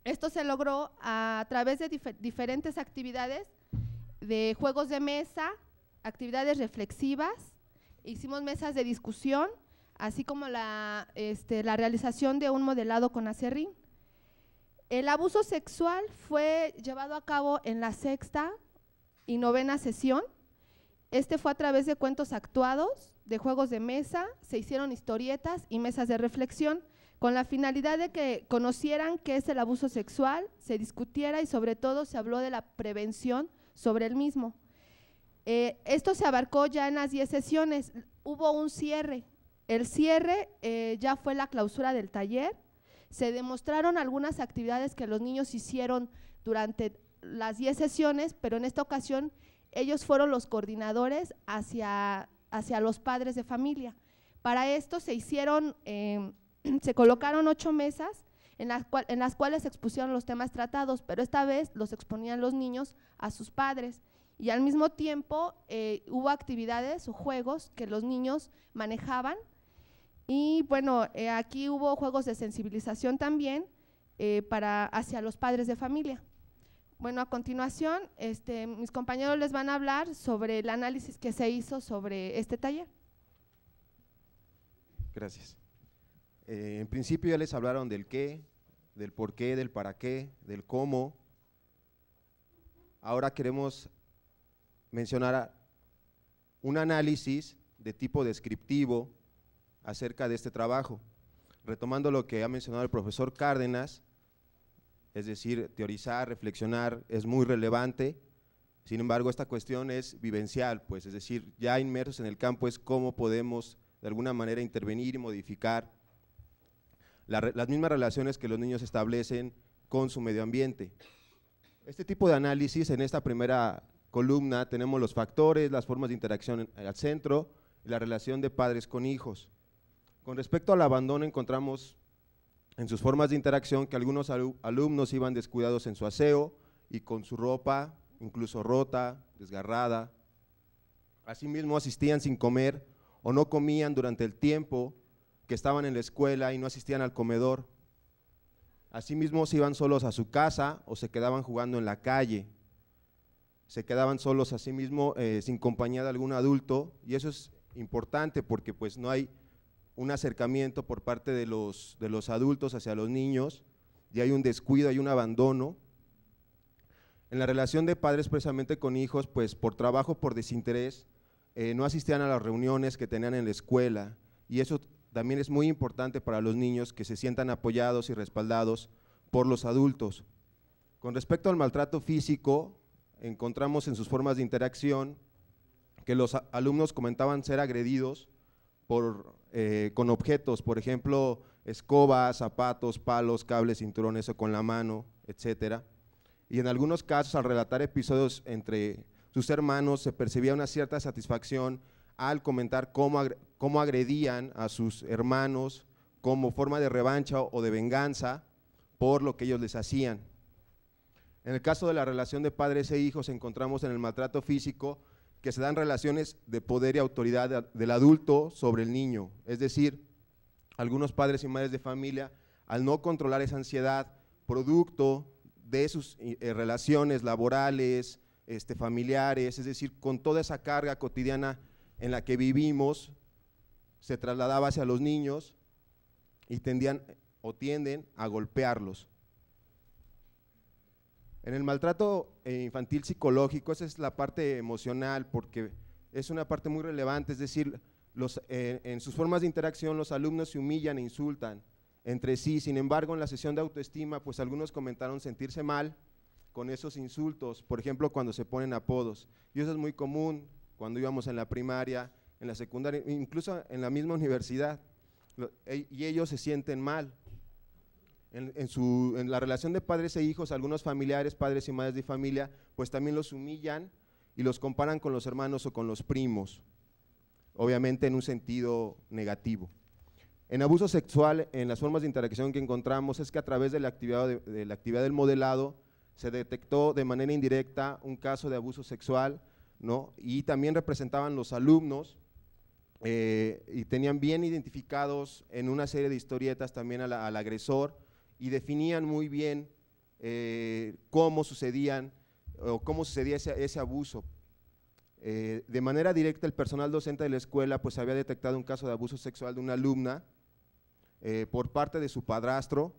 Esto se logró a través de diferentes actividades, de juegos de mesa, actividades reflexivas, hicimos mesas de discusión, así como la realización de un modelado con acerrín. El abuso sexual fue llevado a cabo en la 6ª y 9ª sesión. Fue a través de cuentos actuados, de juegos de mesa, se hicieron historietas y mesas de reflexión, con la finalidad de que conocieran qué es el abuso sexual, se discutiera y sobre todo se habló de la prevención sobre el mismo. Esto se abarcó ya en las 10 sesiones, hubo un cierre. El cierre ya fue la clausura del taller, se demostraron algunas actividades que los niños hicieron durante las 10 sesiones, pero en esta ocasión ellos fueron los coordinadores hacia los padres de familia. Para esto se colocaron 8 mesas en las cuales se expusieron los temas tratados, pero esta vez los exponían los niños a sus padres y al mismo tiempo hubo actividades o juegos que los niños manejaban y bueno, aquí hubo juegos de sensibilización también hacia los padres de familia. Bueno, a continuación mis compañeros les van a hablar sobre el análisis que se hizo sobre este taller.
Gracias. En principio ya les hablaron del qué, del por qué, del para qué, del cómo. Ahora queremos mencionar un análisis de tipo descriptivo acerca de este trabajo, retomando lo que ha mencionado el profesor Cárdenas, es decir, teorizar, reflexionar es muy relevante, sin embargo esta cuestión es vivencial, pues, es decir, ya inmersos en el campo es cómo podemos de alguna manera intervenir y modificar las mismas relaciones que los niños establecen con su medio ambiente. Este tipo de análisis, en esta primera columna tenemos los factores, las formas de interacción al centro y la relación de padres con hijos. Con respecto al abandono encontramos en sus formas de interacción que algunos alumnos iban descuidados en su aseo y con su ropa incluso rota, desgarrada. Asimismo asistían sin comer o no comían durante el tiempo que estaban en la escuela y no asistían al comedor. Asimismo se iban solos a su casa o se quedaban jugando en la calle. Se quedaban solos asimismo sin compañía de algún adulto y eso es importante porque pues no hay un acercamiento por parte de los adultos hacia los niños y hay un descuido, hay un abandono. En la relación de padres precisamente con hijos, pues por trabajo, por desinterés, no asistían a las reuniones que tenían en la escuela y eso también es muy importante para los niños que se sientan apoyados y respaldados por los adultos. Con respecto al maltrato físico, encontramos en sus formas de interacción que los alumnos comentaban ser agredidos con objetos, por ejemplo, escobas, zapatos, palos, cables, cinturones o con la mano, etcétera. Y en algunos casos, al relatar episodios entre sus hermanos, se percibía una cierta satisfacción al comentar cómo agredían a sus hermanos como forma de revancha o de venganza por lo que ellos les hacían. En el caso de la relación de padres e hijos, encontramos en el maltrato físico que se dan relaciones de poder y autoridad del adulto sobre el niño, es decir, algunos padres y madres de familia, al no controlar esa ansiedad, producto de sus relaciones laborales, familiares, es decir, con toda esa carga cotidiana en la que vivimos, se trasladaba hacia los niños y tienden a golpearlos. En el maltrato infantil psicológico, esa es la parte emocional, porque es una parte muy relevante, es decir, en sus formas de interacción los alumnos se humillan e insultan entre sí. Sin embargo, en la sesión de autoestima, pues algunos comentaron sentirse mal con esos insultos, por ejemplo, cuando se ponen apodos, y eso es muy común cuando íbamos en la primaria, en la secundaria, incluso en la misma universidad, y ellos se sienten mal. En la relación de padres e hijos, algunos familiares, padres y madres de familia, pues también los humillan y los comparan con los hermanos o con los primos, obviamente en un sentido negativo. En abuso sexual, en las formas de interacción que encontramos es que a través de la actividad del modelado se detectó de manera indirecta un caso de abuso sexual, ¿no? Y también representaban los alumnos y tenían bien identificados en una serie de historietas también al agresor y definían muy bien cómo sucedía ese abuso. De manera directa, el personal docente de la escuela pues había detectado un caso de abuso sexual de una alumna por parte de su padrastro,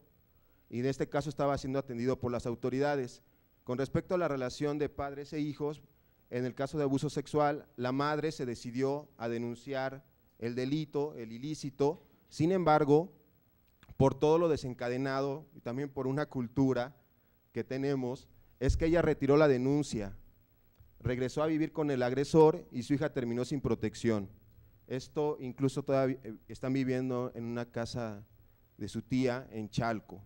y en este caso estaba siendo atendido por las autoridades. Con respecto a la relación de padres e hijos, en el caso de abuso sexual, la madre se decidió a denunciar el delito, el ilícito. Sin embargo, por todo lo desencadenado y también por una cultura que tenemos, es que ella retiró la denuncia, regresó a vivir con el agresor y su hija terminó sin protección. Esto incluso todavía están viviendo en una casa de su tía en Chalco.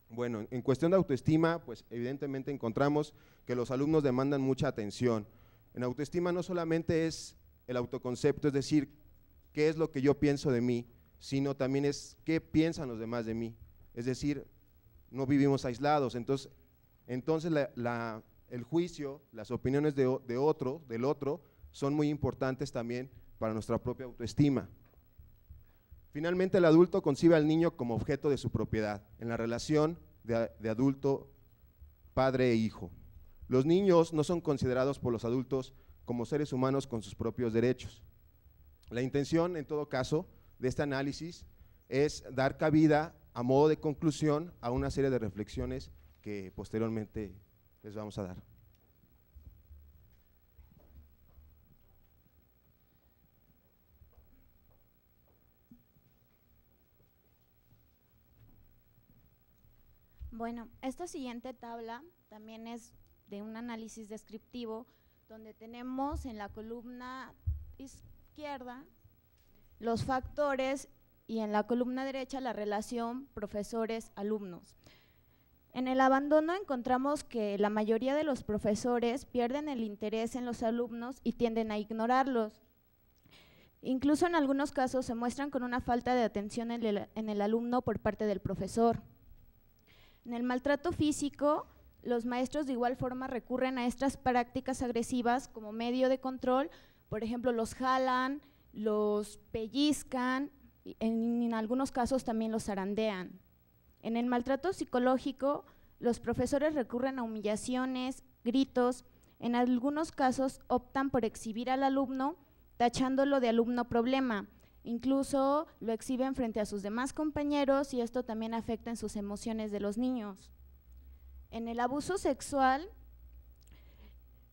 Bueno, en cuestión de autoestima, pues evidentemente encontramos que los alumnos demandan mucha atención. En autoestima no solamente es el autoconcepto, es decir, qué es lo que yo pienso de mí, sino también es qué piensan los demás de mí. Es decir, no vivimos aislados, entonces el juicio, las opiniones del otro, son muy importantes también para nuestra propia autoestima. Finalmente, el adulto concibe al niño como objeto de su propiedad, en la relación de adulto, padre e hijo. Los niños no son considerados por los adultos como seres humanos con sus propios derechos. La intención, en todo caso, de este análisis es dar cabida, a modo de conclusión, a una serie de reflexiones que posteriormente les vamos a dar.
Bueno, esta siguiente tabla también es de un análisis descriptivo, donde tenemos en la columna izquierda los factores y en la columna derecha la relación profesores-alumnos. En el abandono encontramos que la mayoría de los profesores pierden el interés en los alumnos y tienden a ignorarlos. Incluso en algunos casos se muestran con una falta de atención en el alumno por parte del profesor. En el maltrato físico, los maestros de igual forma recurren a estas prácticas agresivas como medio de control, por ejemplo, los jalan, los pellizcan, en algunos casos también los zarandean. En el maltrato psicológico, los profesores recurren a humillaciones, gritos, en algunos casos optan por exhibir al alumno, tachándolo de alumno problema. Incluso lo exhiben frente a sus demás compañeros y esto también afecta en sus emociones de los niños. En el abuso sexual,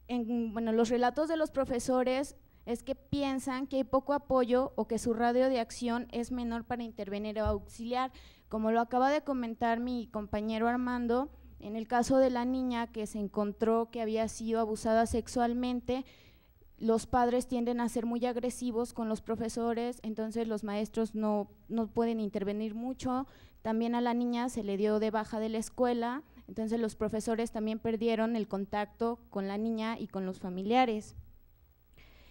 los relatos de los profesores es que piensan que hay poco apoyo o que su radio de acción es menor para intervenir o auxiliar. Como lo acaba de comentar mi compañero Armando, en el caso de la niña que se encontró que había sido abusada sexualmente, los padres tienden a ser muy agresivos con los profesores, entonces los maestros no pueden intervenir mucho. También a la niña se le dio de baja de la escuela, entonces los profesores también perdieron el contacto con la niña y con los familiares.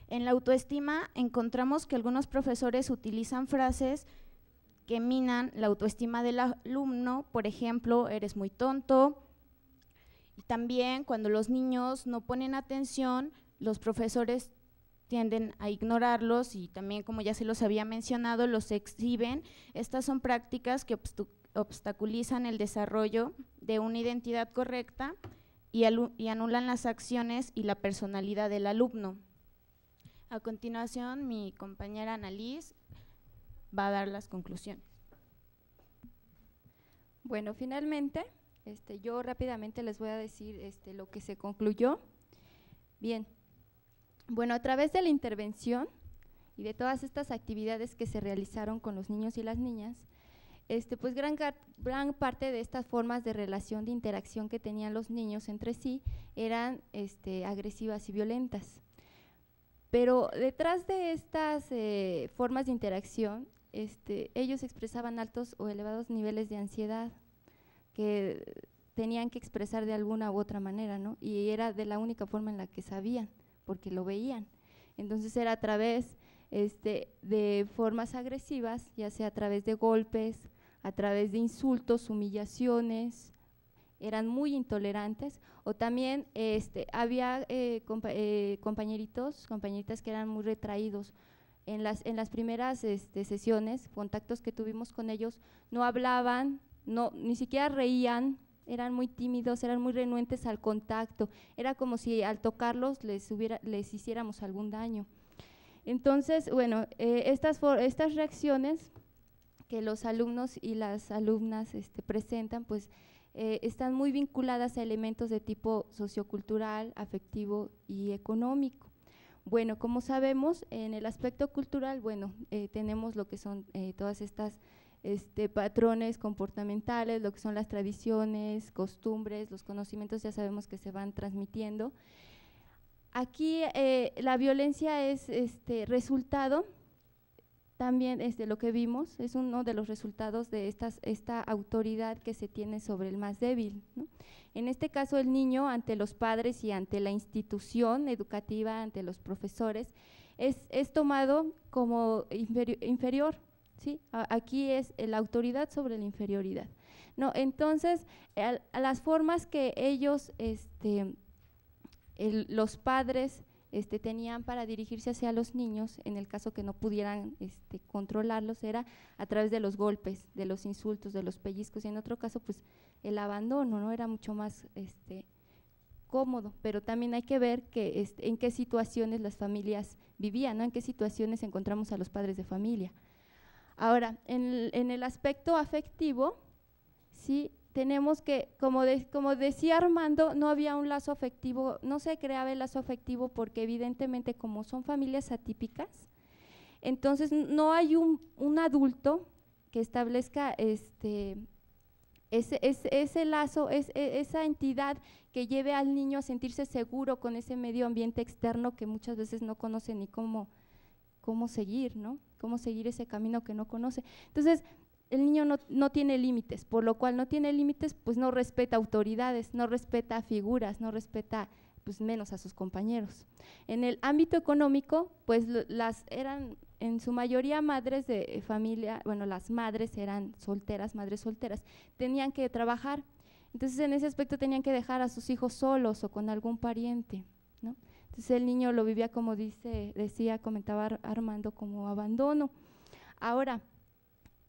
En la autoestima encontramos que algunos profesores utilizan frases que minan la autoestima del alumno, por ejemplo, eres muy tonto, y también cuando los niños no ponen atención, los profesores tienden a ignorarlos y también, como ya se los había mencionado, los exhiben. Estas son prácticas que obstaculizan el desarrollo de una identidad correcta y anulan las acciones y la personalidad del alumno. A continuación, mi compañera Annalise va a dar las conclusiones.
Bueno, finalmente, yo rápidamente les voy a decir lo que se concluyó. Bien, bueno, a través de la intervención y de todas estas actividades que se realizaron con los niños y las niñas, pues gran parte de estas formas de relación, de interacción que tenían los niños entre sí eran agresivas y violentas. Pero detrás de estas formas de interacción, ellos expresaban altos o elevados niveles de ansiedad que tenían que expresar de alguna u otra manera, ¿no? Y era de la única forma en la que sabían, porque lo veían. Entonces era a través de formas agresivas, ya sea a través de golpes, a través de insultos, humillaciones, eran muy intolerantes, o también había compañeritos, compañeritas que eran muy retraídos. En las primeras sesiones, contactos que tuvimos con ellos, no hablaban, ni siquiera reían, eran muy tímidos, eran muy renuentes al contacto, era como si al tocarlos les hiciéramos algún daño. Entonces, bueno, estas reacciones que los alumnos y las alumnas presentan, pues están muy vinculadas a elementos de tipo sociocultural, afectivo y económico. Bueno, como sabemos, en el aspecto cultural, bueno, tenemos lo que son todas estas patrones comportamentales, lo que son las tradiciones, costumbres, los conocimientos, ya sabemos que se van transmitiendo. Aquí la violencia es resultado, también lo que vimos, es uno de los resultados de esta autoridad que se tiene sobre el más débil, ¿no? En este caso, el niño ante los padres y ante la institución educativa, ante los profesores, es tomado como inferior, ¿sí? Aquí es la autoridad sobre la inferioridad, ¿no? Entonces, a las formas que ellos, los padres tenían para dirigirse hacia los niños, en el caso que no pudieran controlarlos, era a través de los golpes, de los insultos, de los pellizcos, y en otro caso pues el abandono, ¿no? Era mucho más cómodo, pero también hay que ver que en qué situaciones las familias vivían, ¿no? En qué situaciones encontramos a los padres de familia. Ahora, en el aspecto afectivo, sí, tenemos que, como decía Armando, no había un lazo afectivo, no se creaba el lazo afectivo porque evidentemente como son familias atípicas, entonces no hay un adulto que establezca ese lazo, esa entidad que lleve al niño a sentirse seguro con ese medio ambiente externo que muchas veces no conoce ni cómo seguir, ¿no? Cómo seguir ese camino que no conoce. Entonces, el niño no tiene límites, por lo cual no tiene límites, pues no respeta autoridades, no respeta figuras, no respeta pues menos a sus compañeros. En el ámbito económico, pues eran en su mayoría madres de familia, bueno, las madres eran solteras, madres solteras, tenían que trabajar, entonces en ese aspecto tenían que dejar a sus hijos solos o con algún pariente, ¿no? Entonces el niño lo vivía como comentaba Armando, como abandono. Ahora,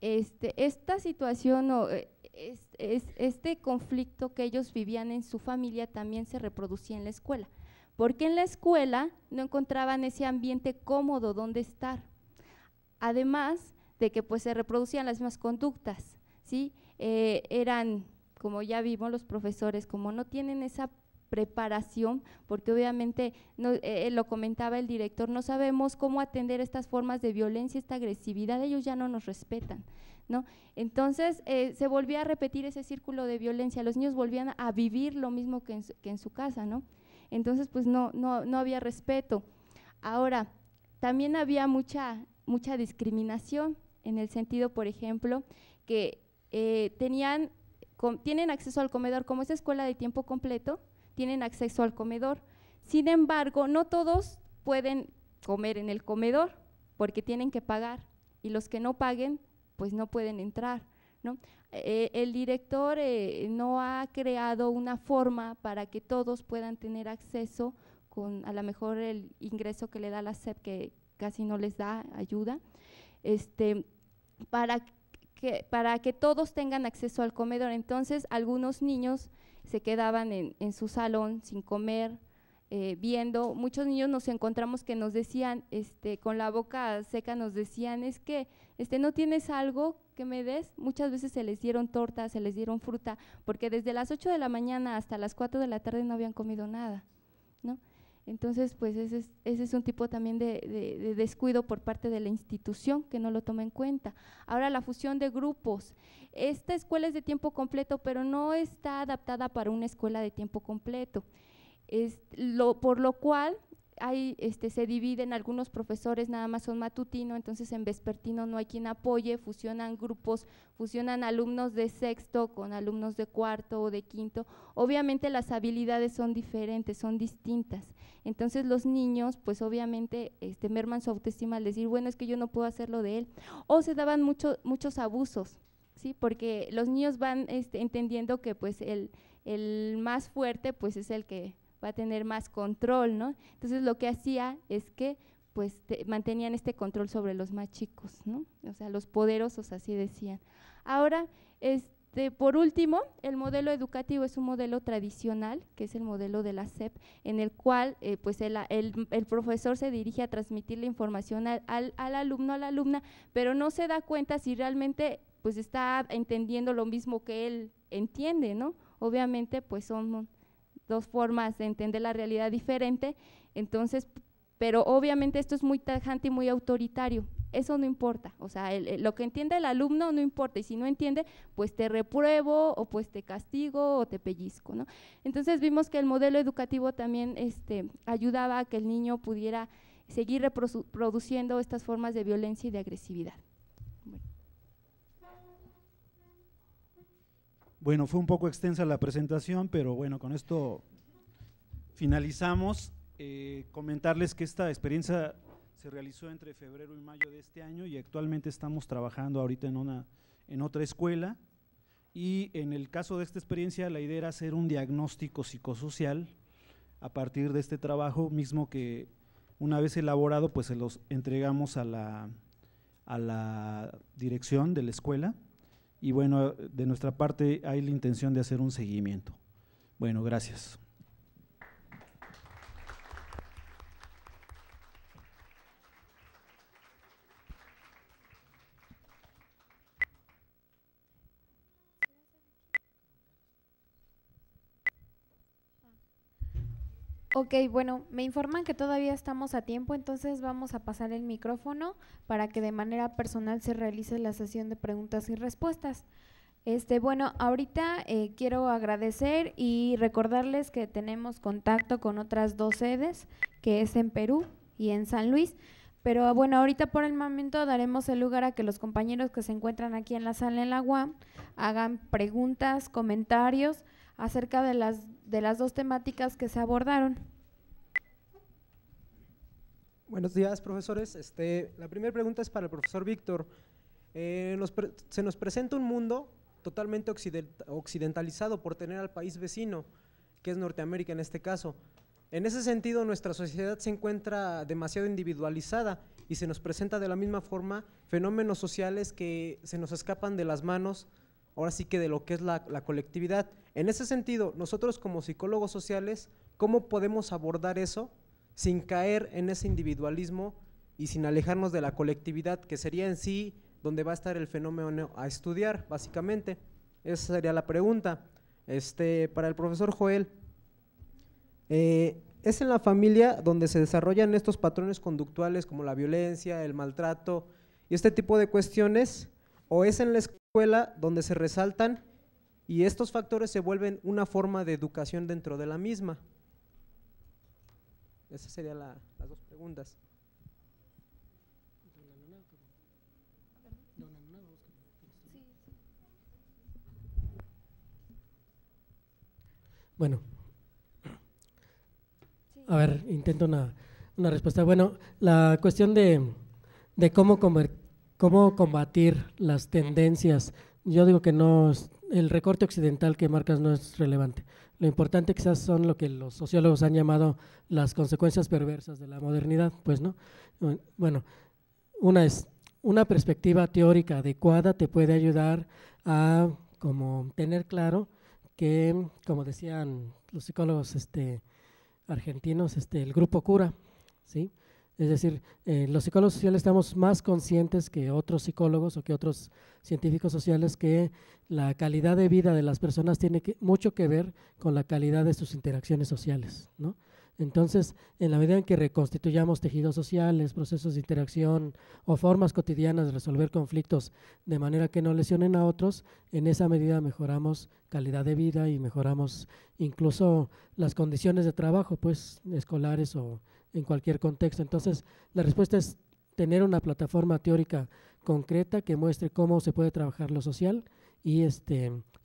esta situación o este conflicto que ellos vivían en su familia también se reproducía en la escuela, porque en la escuela no encontraban ese ambiente cómodo donde estar, además de que pues se reproducían las mismas conductas, ¿sí? Eran, como ya vimos los profesores, como no tienen esa preparación, porque obviamente, lo comentaba el director, no sabemos cómo atender estas formas de violencia, esta agresividad, ellos ya no nos respetan, ¿no? Entonces, se volvía a repetir ese círculo de violencia, los niños volvían a vivir lo mismo que en su casa, ¿no? Entonces, pues no había respeto. Ahora, también había mucha discriminación, en el sentido, por ejemplo, que tienen acceso al comedor, como es escuela de tiempo completo, tienen acceso al comedor. Sin embargo, no todos pueden comer en el comedor porque tienen que pagar y los que no paguen pues no pueden entrar, ¿no? El director no ha creado una forma para que todos puedan tener acceso con a lo mejor el ingreso que le da la SEP, que casi no les da ayuda, para
para que todos tengan acceso al comedor. Entonces, algunos niños se quedaban en su salón sin comer, viendo. Muchos niños nos encontramos que nos decían, con la boca seca, nos decían, es que no tienes algo que me des. Muchas veces se les dieron tortas, se les dieron fruta, porque desde las 8 de la mañana hasta las 4 de la tarde no habían comido nada, ¿no? Entonces, pues ese es un tipo también de descuido por parte de la institución que no lo toma en cuenta. Ahora, la fusión de grupos. Esta escuela es de tiempo completo, pero no está adaptada para una escuela de tiempo completo. Por lo cual se dividen, algunos profesores nada más son matutino, entonces en vespertino no hay quien apoye, fusionan grupos, fusionan alumnos de sexto con alumnos de cuarto o de quinto. Obviamente las habilidades son diferentes, son distintas, entonces los niños pues obviamente merman su autoestima al decir, bueno, es que yo no puedo hacer lo de él, o se daban muchos abusos, ¿sí? Porque los niños van entendiendo que pues el más fuerte pues es el que va a tener más control, ¿no? Entonces lo que hacía es que pues mantenían este control sobre los más chicos, ¿no? O sea, los poderosos, así decían. Ahora, por último, el modelo educativo es un modelo tradicional, que es el modelo de la SEP, en el cual pues el profesor se dirige a transmitir la información al alumno, a la alumna, pero no se da cuenta si realmente pues está entendiendo lo mismo que él entiende, ¿no? Obviamente pues son dos formas de entender la realidad diferente, entonces, pero obviamente esto es muy tajante y muy autoritario, eso no importa, o sea, lo que entiende el alumno no importa, y si no entiende, pues te repruebo, o pues te castigo, o te pellizco, ¿no? Entonces vimos que el modelo educativo también ayudaba a que el niño pudiera seguir reproduciendo estas formas de violencia y de agresividad.
Bueno, fue un poco extensa la presentación, pero bueno, con esto finalizamos. Comentarles que esta experiencia se realizó entre febrero y mayo de este año y actualmente estamos trabajando ahorita en otra escuela, y en el caso de esta experiencia la idea era hacer un diagnóstico psicosocial a partir de este trabajo mismo, que una vez elaborado pues se los entregamos a la dirección de la escuela. Y bueno, de nuestra parte hay la intención de hacer un seguimiento. Bueno, gracias.
Ok, bueno, me informan que todavía estamos a tiempo, entonces vamos a pasar el micrófono para que de manera personal se realice la sesión de preguntas y respuestas. Bueno, ahorita quiero agradecer y recordarles que tenemos contacto con otras 2 sedes, que es en Perú y en San Luis, pero bueno, ahorita por el momento daremos el lugar a que los compañeros que se encuentran aquí en la sala en la UAM hagan preguntas, comentarios acerca de las 2 temáticas que se abordaron.
Buenos días, profesores. La primera pregunta es para el profesor Víctor. Se nos presenta un mundo totalmente occidentalizado por tener al país vecino, que es Norteamérica en este caso. En ese sentido, nuestra sociedad se encuentra demasiado individualizada y se nos presenta de la misma forma fenómenos sociales que se nos escapan de las manos, ahora sí que de lo que es la colectividad. En ese sentido, nosotros como psicólogos sociales, ¿cómo podemos abordar eso sin caer en ese individualismo y sin alejarnos de la colectividad, que sería en sí donde va a estar el fenómeno a estudiar, básicamente? Esa sería la pregunta. Para el profesor Joel, ¿es en la familia donde se desarrollan estos patrones conductuales como la violencia, el maltrato y este tipo de cuestiones, o es en la escuela donde se resaltan y estos factores se vuelven una forma de educación dentro de la misma? Esas serían las 2 preguntas.
Bueno, a ver, intento una respuesta. Bueno, la cuestión de cómo combatir las tendencias, yo digo que no, el recorte occidental que marcas no es relevante. Lo importante quizás son lo que los sociólogos han llamado las consecuencias perversas de la modernidad, pues, ¿no? Bueno, una es una perspectiva teórica adecuada te puede ayudar a como tener claro que, como decían los psicólogos argentinos, el grupo cura, ¿sí? Es decir, los psicólogos sociales estamos más conscientes que otros psicólogos o que otros científicos sociales que la calidad de vida de las personas tiene mucho que ver con la calidad de sus interacciones sociales, ¿no? Entonces, en la medida en que reconstituyamos tejidos sociales, procesos de interacción o formas cotidianas de resolver conflictos de manera que no lesionen a otros, en esa medida mejoramos calidad de vida y mejoramos incluso las condiciones de trabajo, pues escolares o en cualquier contexto. Entonces, la respuesta es tener una plataforma teórica concreta que muestre cómo se puede trabajar lo social y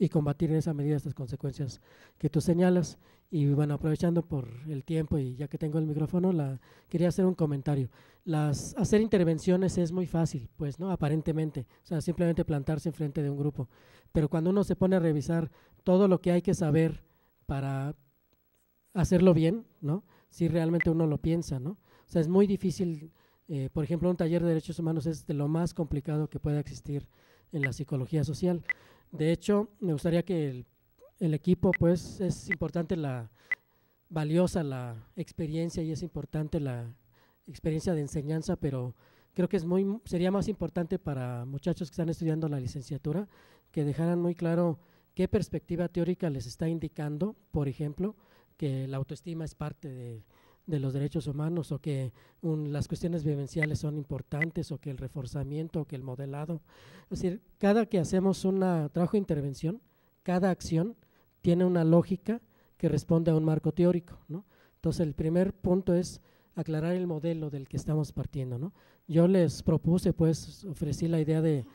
combatir en esa medida estas consecuencias que tú señalas. Y bueno, aprovechando por el tiempo y ya que tengo el micrófono, quería hacer un comentario. Hacer intervenciones es muy fácil, pues, ¿no? Aparentemente, o sea, simplemente plantarse enfrente de un grupo. Pero cuando uno se pone a revisar todo lo que hay que saber para hacerlo bien, ¿no? Si realmente uno lo piensa, ¿no? O sea, es muy difícil, por ejemplo, un taller de derechos humanos es de lo más complicado que pueda existir en la psicología social. De hecho, me gustaría que el equipo, pues, es importante valiosa la experiencia y es importante la experiencia de enseñanza, pero creo que sería más importante para muchachos que están estudiando la licenciatura que dejaran muy claro qué perspectiva teórica les está indicando, por ejemplo, que la autoestima es parte de los derechos humanos o que las cuestiones vivenciales son importantes o que el reforzamiento o que el modelado. Es decir, cada que hacemos un trabajo de intervención, cada acción tiene una lógica que responde a un marco teórico, ¿no? Entonces, el primer punto es aclarar el modelo del que estamos partiendo, ¿no? Yo les propuse, pues, ofrecí la idea de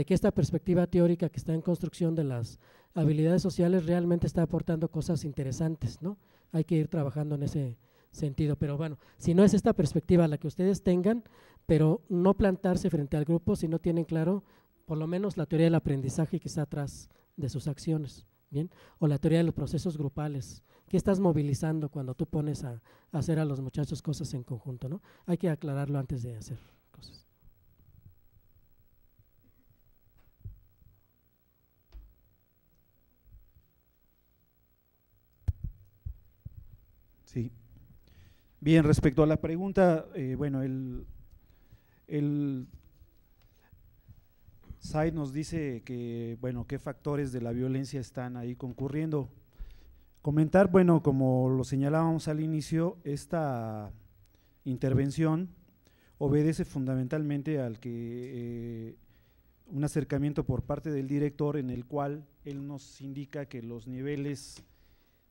que esta perspectiva teórica que está en construcción de las habilidades sociales realmente está aportando cosas interesantes, ¿no? Hay que ir trabajando en ese sentido, pero bueno, si no es esta perspectiva la que ustedes tengan, pero no plantarse frente al grupo si no tienen claro por lo menos la teoría del aprendizaje que está atrás de sus acciones, ¿bien? O la teoría de los procesos grupales. ¿Qué estás movilizando cuando tú pones a hacer a los muchachos cosas en conjunto, ¿no? Hay que aclararlo antes de hacer cosas.
Sí. Bien, respecto a la pregunta, bueno, el SAID nos dice que, bueno, qué factores de la violencia están ahí concurriendo. Comentar, bueno, como lo señalábamos al inicio, esta intervención obedece fundamentalmente al que un acercamiento por parte del director en el cual él nos indica que los niveles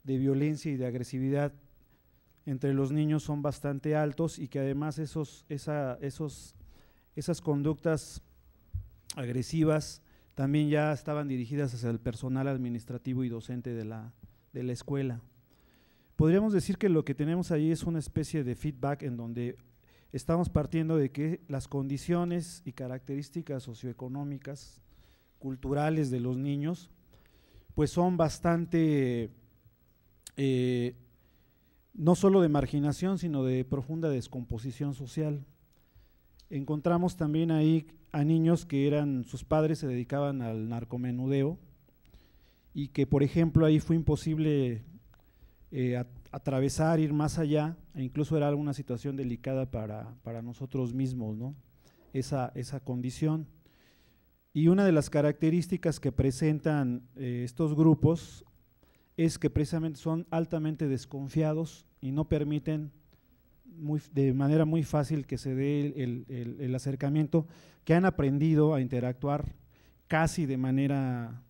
de violencia y de agresividad entre los niños son bastante altos y que además esas conductas agresivas también ya estaban dirigidas hacia el personal administrativo y docente de la escuela. Podríamos decir que lo que tenemos ahí es una especie de feedback en donde estamos partiendo de que las condiciones y características socioeconómicas, culturales de los niños, pues son bastante no solo de marginación, sino de profunda descomposición social. Encontramos también ahí a niños que sus padres se dedicaban al narcomenudeo y que, por ejemplo, ahí fue imposible atravesar, ir más allá, e incluso era alguna situación delicada para nosotros mismos, ¿no? Esa condición. Y una de las características que presentan estos grupos es que precisamente son altamente desconfiados y no permiten de manera muy fácil que se dé el acercamiento, que han aprendido a interactuar casi de manera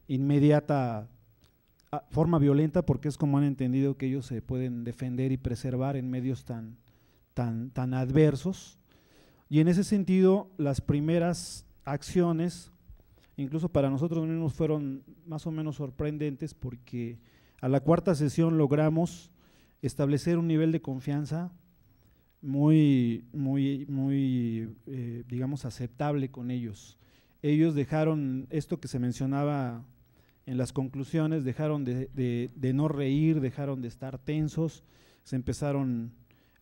inmediata, forma violenta, porque es como han entendido que ellos se pueden defender y preservar en medios tan adversos. Y en ese sentido, las primeras acciones, incluso para nosotros mismos, fueron más o menos sorprendentes, porque a la cuarta sesión logramos establecer un nivel de confianza muy digamos, aceptable con ellos. Ellos dejaron esto que se mencionaba en las conclusiones, dejaron de no reír, dejaron de estar tensos, se empezaron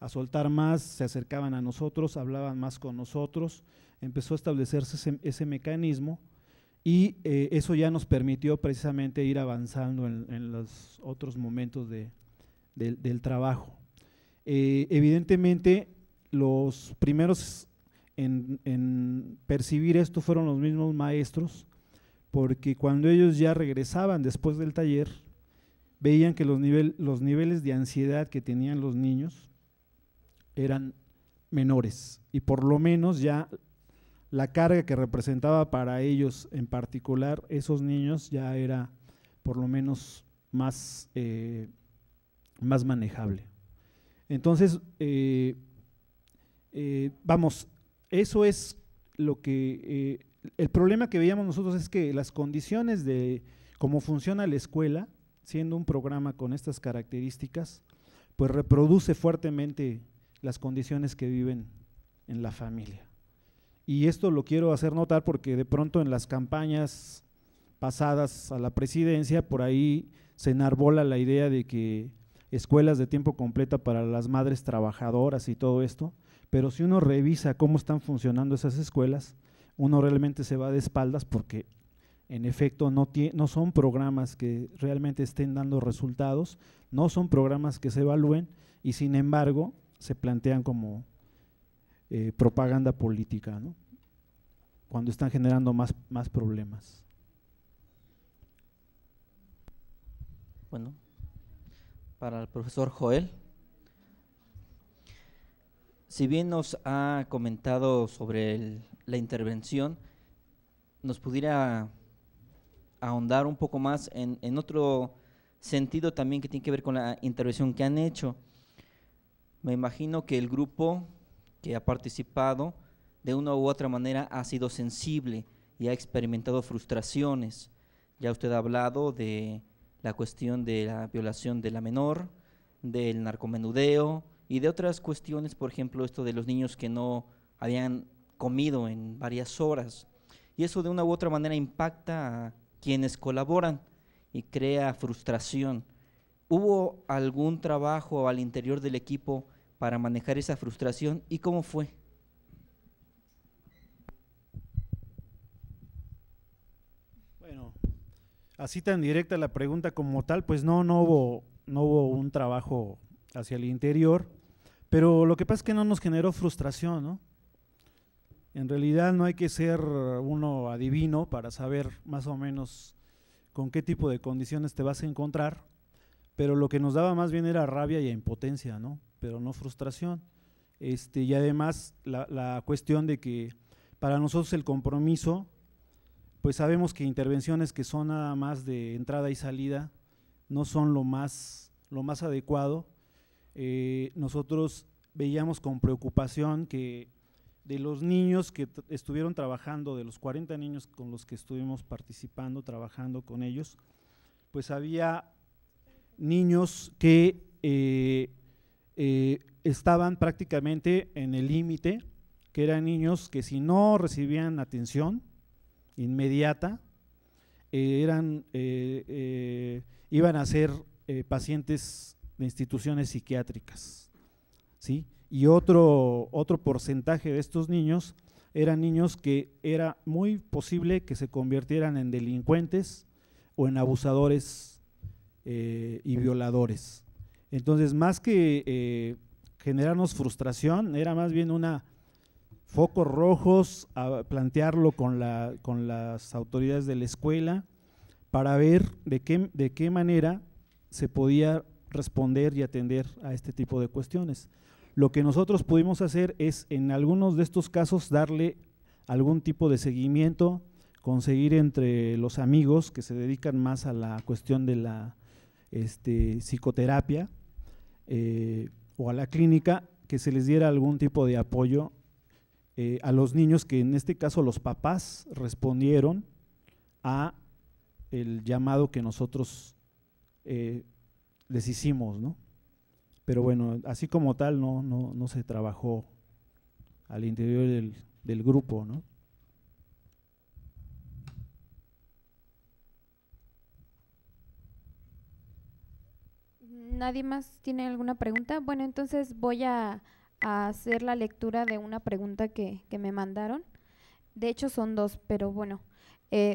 a soltar más, se acercaban a nosotros, hablaban más con nosotros, empezó a establecerse ese mecanismo y eso ya nos permitió precisamente ir avanzando en los otros momentos del trabajo. Evidentemente, los primeros en percibir esto fueron los mismos maestros, porque cuando ellos ya regresaban después del taller, veían que los niveles de ansiedad que tenían los niños eran menores y por lo menos ya la carga que representaba para ellos en particular, esos niños, ya era por lo menos más manejable. Entonces, vamos, eso es lo que… el problema que veíamos nosotros es que las condiciones de cómo funciona la escuela, siendo un programa con estas características, pues reproduce fuertemente las condiciones que viven en la familia. Y esto lo quiero hacer notar porque de pronto en las campañas pasadas a la presidencia, por ahí se enarbola la idea de que escuelas de tiempo completo para las madres trabajadoras y todo esto, pero si uno revisa cómo están funcionando esas escuelas, uno realmente se va de espaldas porque en efecto no son programas que realmente estén dando resultados, no son programas que se evalúen y sin embargo se plantean como propaganda política, ¿no? Cuando están generando más problemas.
Bueno, para el profesor Joel, si bien nos ha comentado sobre la intervención, nos pudiera ahondar un poco más en otro sentido también que tiene que ver con la intervención que han hecho. Me imagino que el grupo que ha participado de una u otra manera ha sido sensible y ha experimentado frustraciones. Ya usted ha hablado de la cuestión de la violación de la menor, del narcomenudeo y de otras cuestiones, por ejemplo, esto de los niños que no habían comido en varias horas. Y eso de una u otra manera impacta a quienes colaboran y crea frustración. ¿Hubo algún trabajo al interior del equipo para manejar esa frustración y cómo fue?
Bueno, así tan directa la pregunta como tal, pues no hubo un trabajo hacia el interior, pero lo que pasa es que no nos generó frustración, ¿no? En realidad no hay que ser uno adivino para saber más o menos con qué tipo de condiciones te vas a encontrar, pero lo que nos daba más bien era rabia y impotencia, ¿no? Pero no frustración. Y además la cuestión de que para nosotros el compromiso, pues sabemos que intervenciones que son nada más de entrada y salida no son lo más adecuado. Nosotros veíamos con preocupación que de los niños que estuvieron trabajando, de los 40 niños con los que estuvimos participando, trabajando con ellos, pues había niños que estaban prácticamente en el límite, que eran niños que si no recibían atención inmediata, iban a ser pacientes de instituciones psiquiátricas, ¿sí? Y otro porcentaje de estos niños eran niños que era muy posible que se convirtieran en delincuentes o en abusadores y violadores. Entonces, más que generarnos frustración, era más bien focos rojos a plantearlo con las autoridades de la escuela para ver de qué manera se podía responder y atender a este tipo de cuestiones. Lo que nosotros pudimos hacer es, en algunos de estos casos, darle algún tipo de seguimiento, conseguir entre los amigos que se dedican más a la cuestión de la psicoterapia o a la clínica, que se les diera algún tipo de apoyo a los niños, que en este caso los papás respondieron a el llamado que nosotros les hicimos, ¿no? Pero bueno, así como tal no se trabajó al interior del grupo, ¿no?
¿Nadie más tiene alguna pregunta? Bueno, entonces voy a hacer la lectura de una pregunta que me mandaron. De hecho son dos, pero bueno.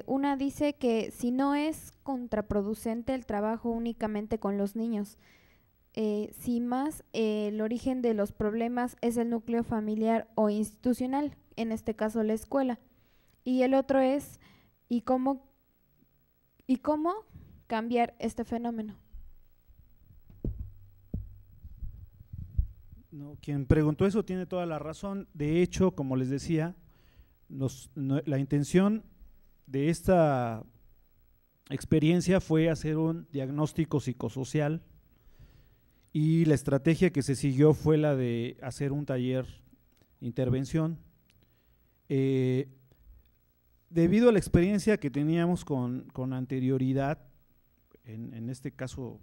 Una dice que si no es contraproducente el trabajo únicamente con los niños, si más el origen de los problemas es el núcleo familiar o institucional, en este caso la escuela. Y el otro es, ¿y cómo cambiar este fenómeno?
No, quien preguntó eso tiene toda la razón. De hecho, como les decía, la intención de esta experiencia fue hacer un diagnóstico psicosocial y la estrategia que se siguió fue la de hacer un taller intervención. Debido a la experiencia que teníamos con anterioridad, en este caso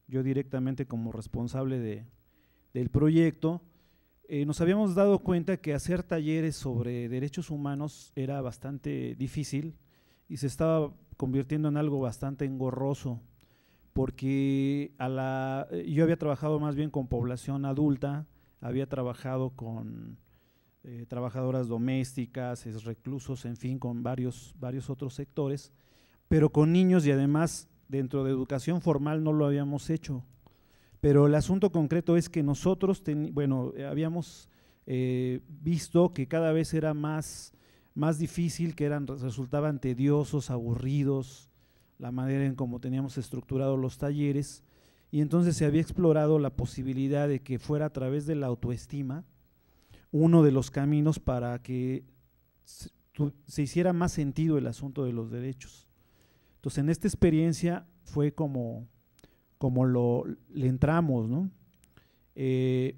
yo directamente como responsable del proyecto, nos habíamos dado cuenta que hacer talleres sobre derechos humanos era bastante difícil y se estaba convirtiendo en algo bastante engorroso, porque yo había trabajado más bien con población adulta, había trabajado con trabajadoras domésticas, reclusos, en fin, con varios otros sectores, pero con niños y además dentro de educación formal no lo habíamos hecho. Pero el asunto concreto es que nosotros, habíamos visto que cada vez era más difícil, que resultaban tediosos, aburridos, la manera en cómo teníamos estructurados los talleres, y entonces se había explorado la posibilidad de que fuera a través de la autoestima uno de los caminos para que se hiciera más sentido el asunto de los derechos. Entonces, en esta experiencia fue como le entramos, ¿no? De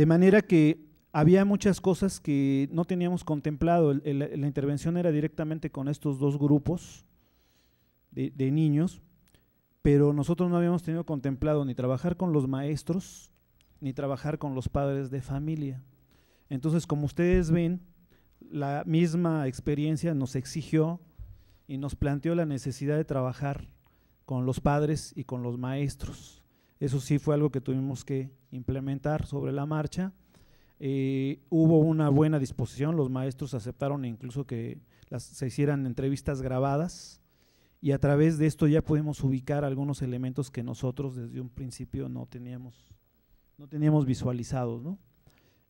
manera que había muchas cosas que no teníamos contemplado. La intervención era directamente con estos dos grupos de niños, pero nosotros no habíamos tenido contemplado ni trabajar con los maestros, ni trabajar con los padres de familia. Entonces, como ustedes ven, la misma experiencia nos exigió y nos planteó la necesidad de trabajar con los padres y con los maestros. Eso sí fue algo que tuvimos que implementar sobre la marcha. Hubo una buena disposición, los maestros aceptaron incluso que se hicieran entrevistas grabadas, y a través de esto ya podemos ubicar algunos elementos que nosotros desde un principio no teníamos visualizados, ¿no?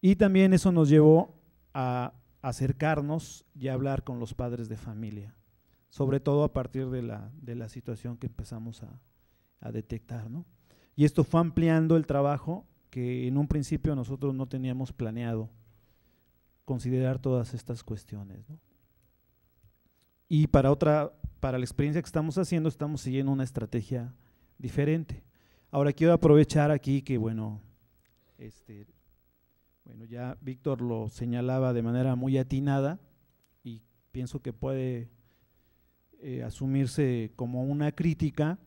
Y también eso nos llevó a acercarnos y a hablar con los padres de familia, sobre todo a partir de la situación que empezamos a detectar, ¿no? Y esto fue ampliando el trabajo que en un principio nosotros no teníamos planeado considerar todas estas cuestiones, ¿no? Y para la experiencia que estamos haciendo, estamos siguiendo una estrategia diferente. Ahora quiero aprovechar aquí que, ya Víctor lo señalaba de manera muy atinada y pienso que puede asumirse como una crítica,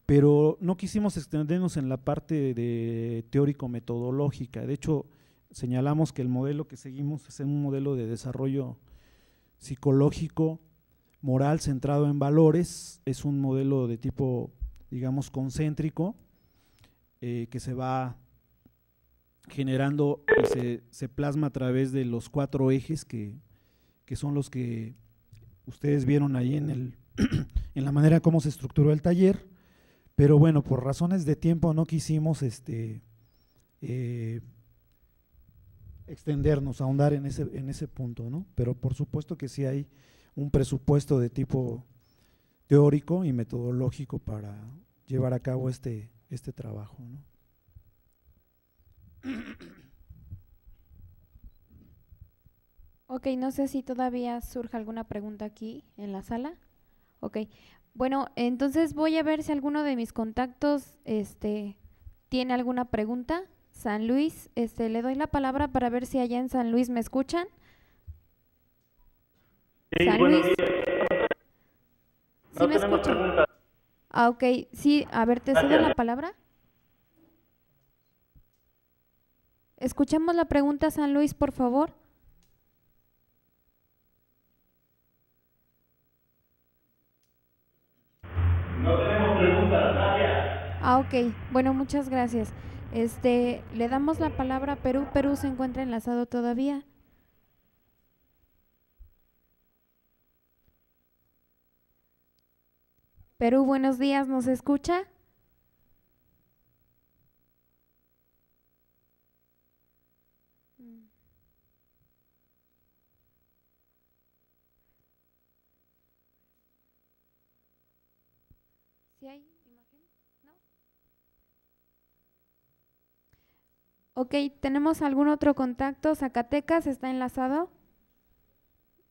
pero no quisimos extendernos en la parte de teórico-metodológica. De hecho, señalamos que el modelo que seguimos es un modelo de desarrollo psicológico, moral, centrado en valores. Es un modelo de tipo, digamos, concéntrico, que se va generando y se plasma a través de los 4 ejes que son los que ustedes vieron ahí en la manera como se estructuró el taller. Pero bueno, por razones de tiempo no quisimos extendernos, ahondar en ese punto, ¿no? Pero por supuesto que sí hay un presupuesto de tipo teórico y metodológico para llevar a cabo este trabajo, ¿no?
Ok, no sé si todavía surge alguna pregunta aquí en la sala. Ok, bueno, entonces voy a ver si alguno de mis contactos tiene alguna pregunta. San Luis, le doy la palabra para ver si allá en San Luis me escuchan.
Sí,
San
buenos
Luis.
días.
¿Sí
No
me
tenemos
escuchan?
preguntas.
Ah, ok, sí, a ver, te cedo la palabra. Escuchamos la pregunta, San Luis, por favor.
No tenemos
Ok, bueno, muchas gracias. Le damos la palabra a Perú. Perú se encuentra enlazado todavía. Perú, buenos días, ¿nos escucha? ¿Sí hay imagen? ¿No? Ok, ¿tenemos algún otro contacto? ¿Zacatecas está enlazado?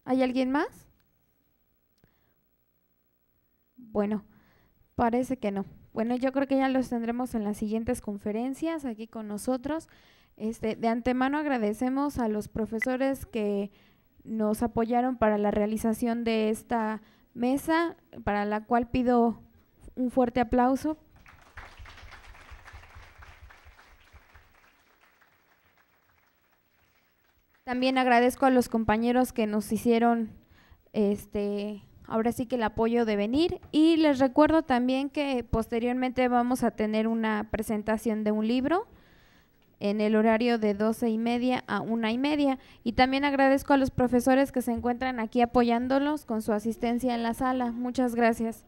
¿Hay alguien más? Bueno, parece que no. Bueno, yo creo que ya los tendremos en las siguientes conferencias aquí con nosotros. De antemano agradecemos a los profesores que nos apoyaron para la realización de esta mesa, para la cual pido un fuerte aplauso. También agradezco a los compañeros que nos hicieron ahora sí que el apoyo de venir, y les recuerdo también que posteriormente vamos a tener una presentación de un libro en el horario de 12:30 a 1:30, y también agradezco a los profesores que se encuentran aquí apoyándolos con su asistencia en la sala. Muchas gracias.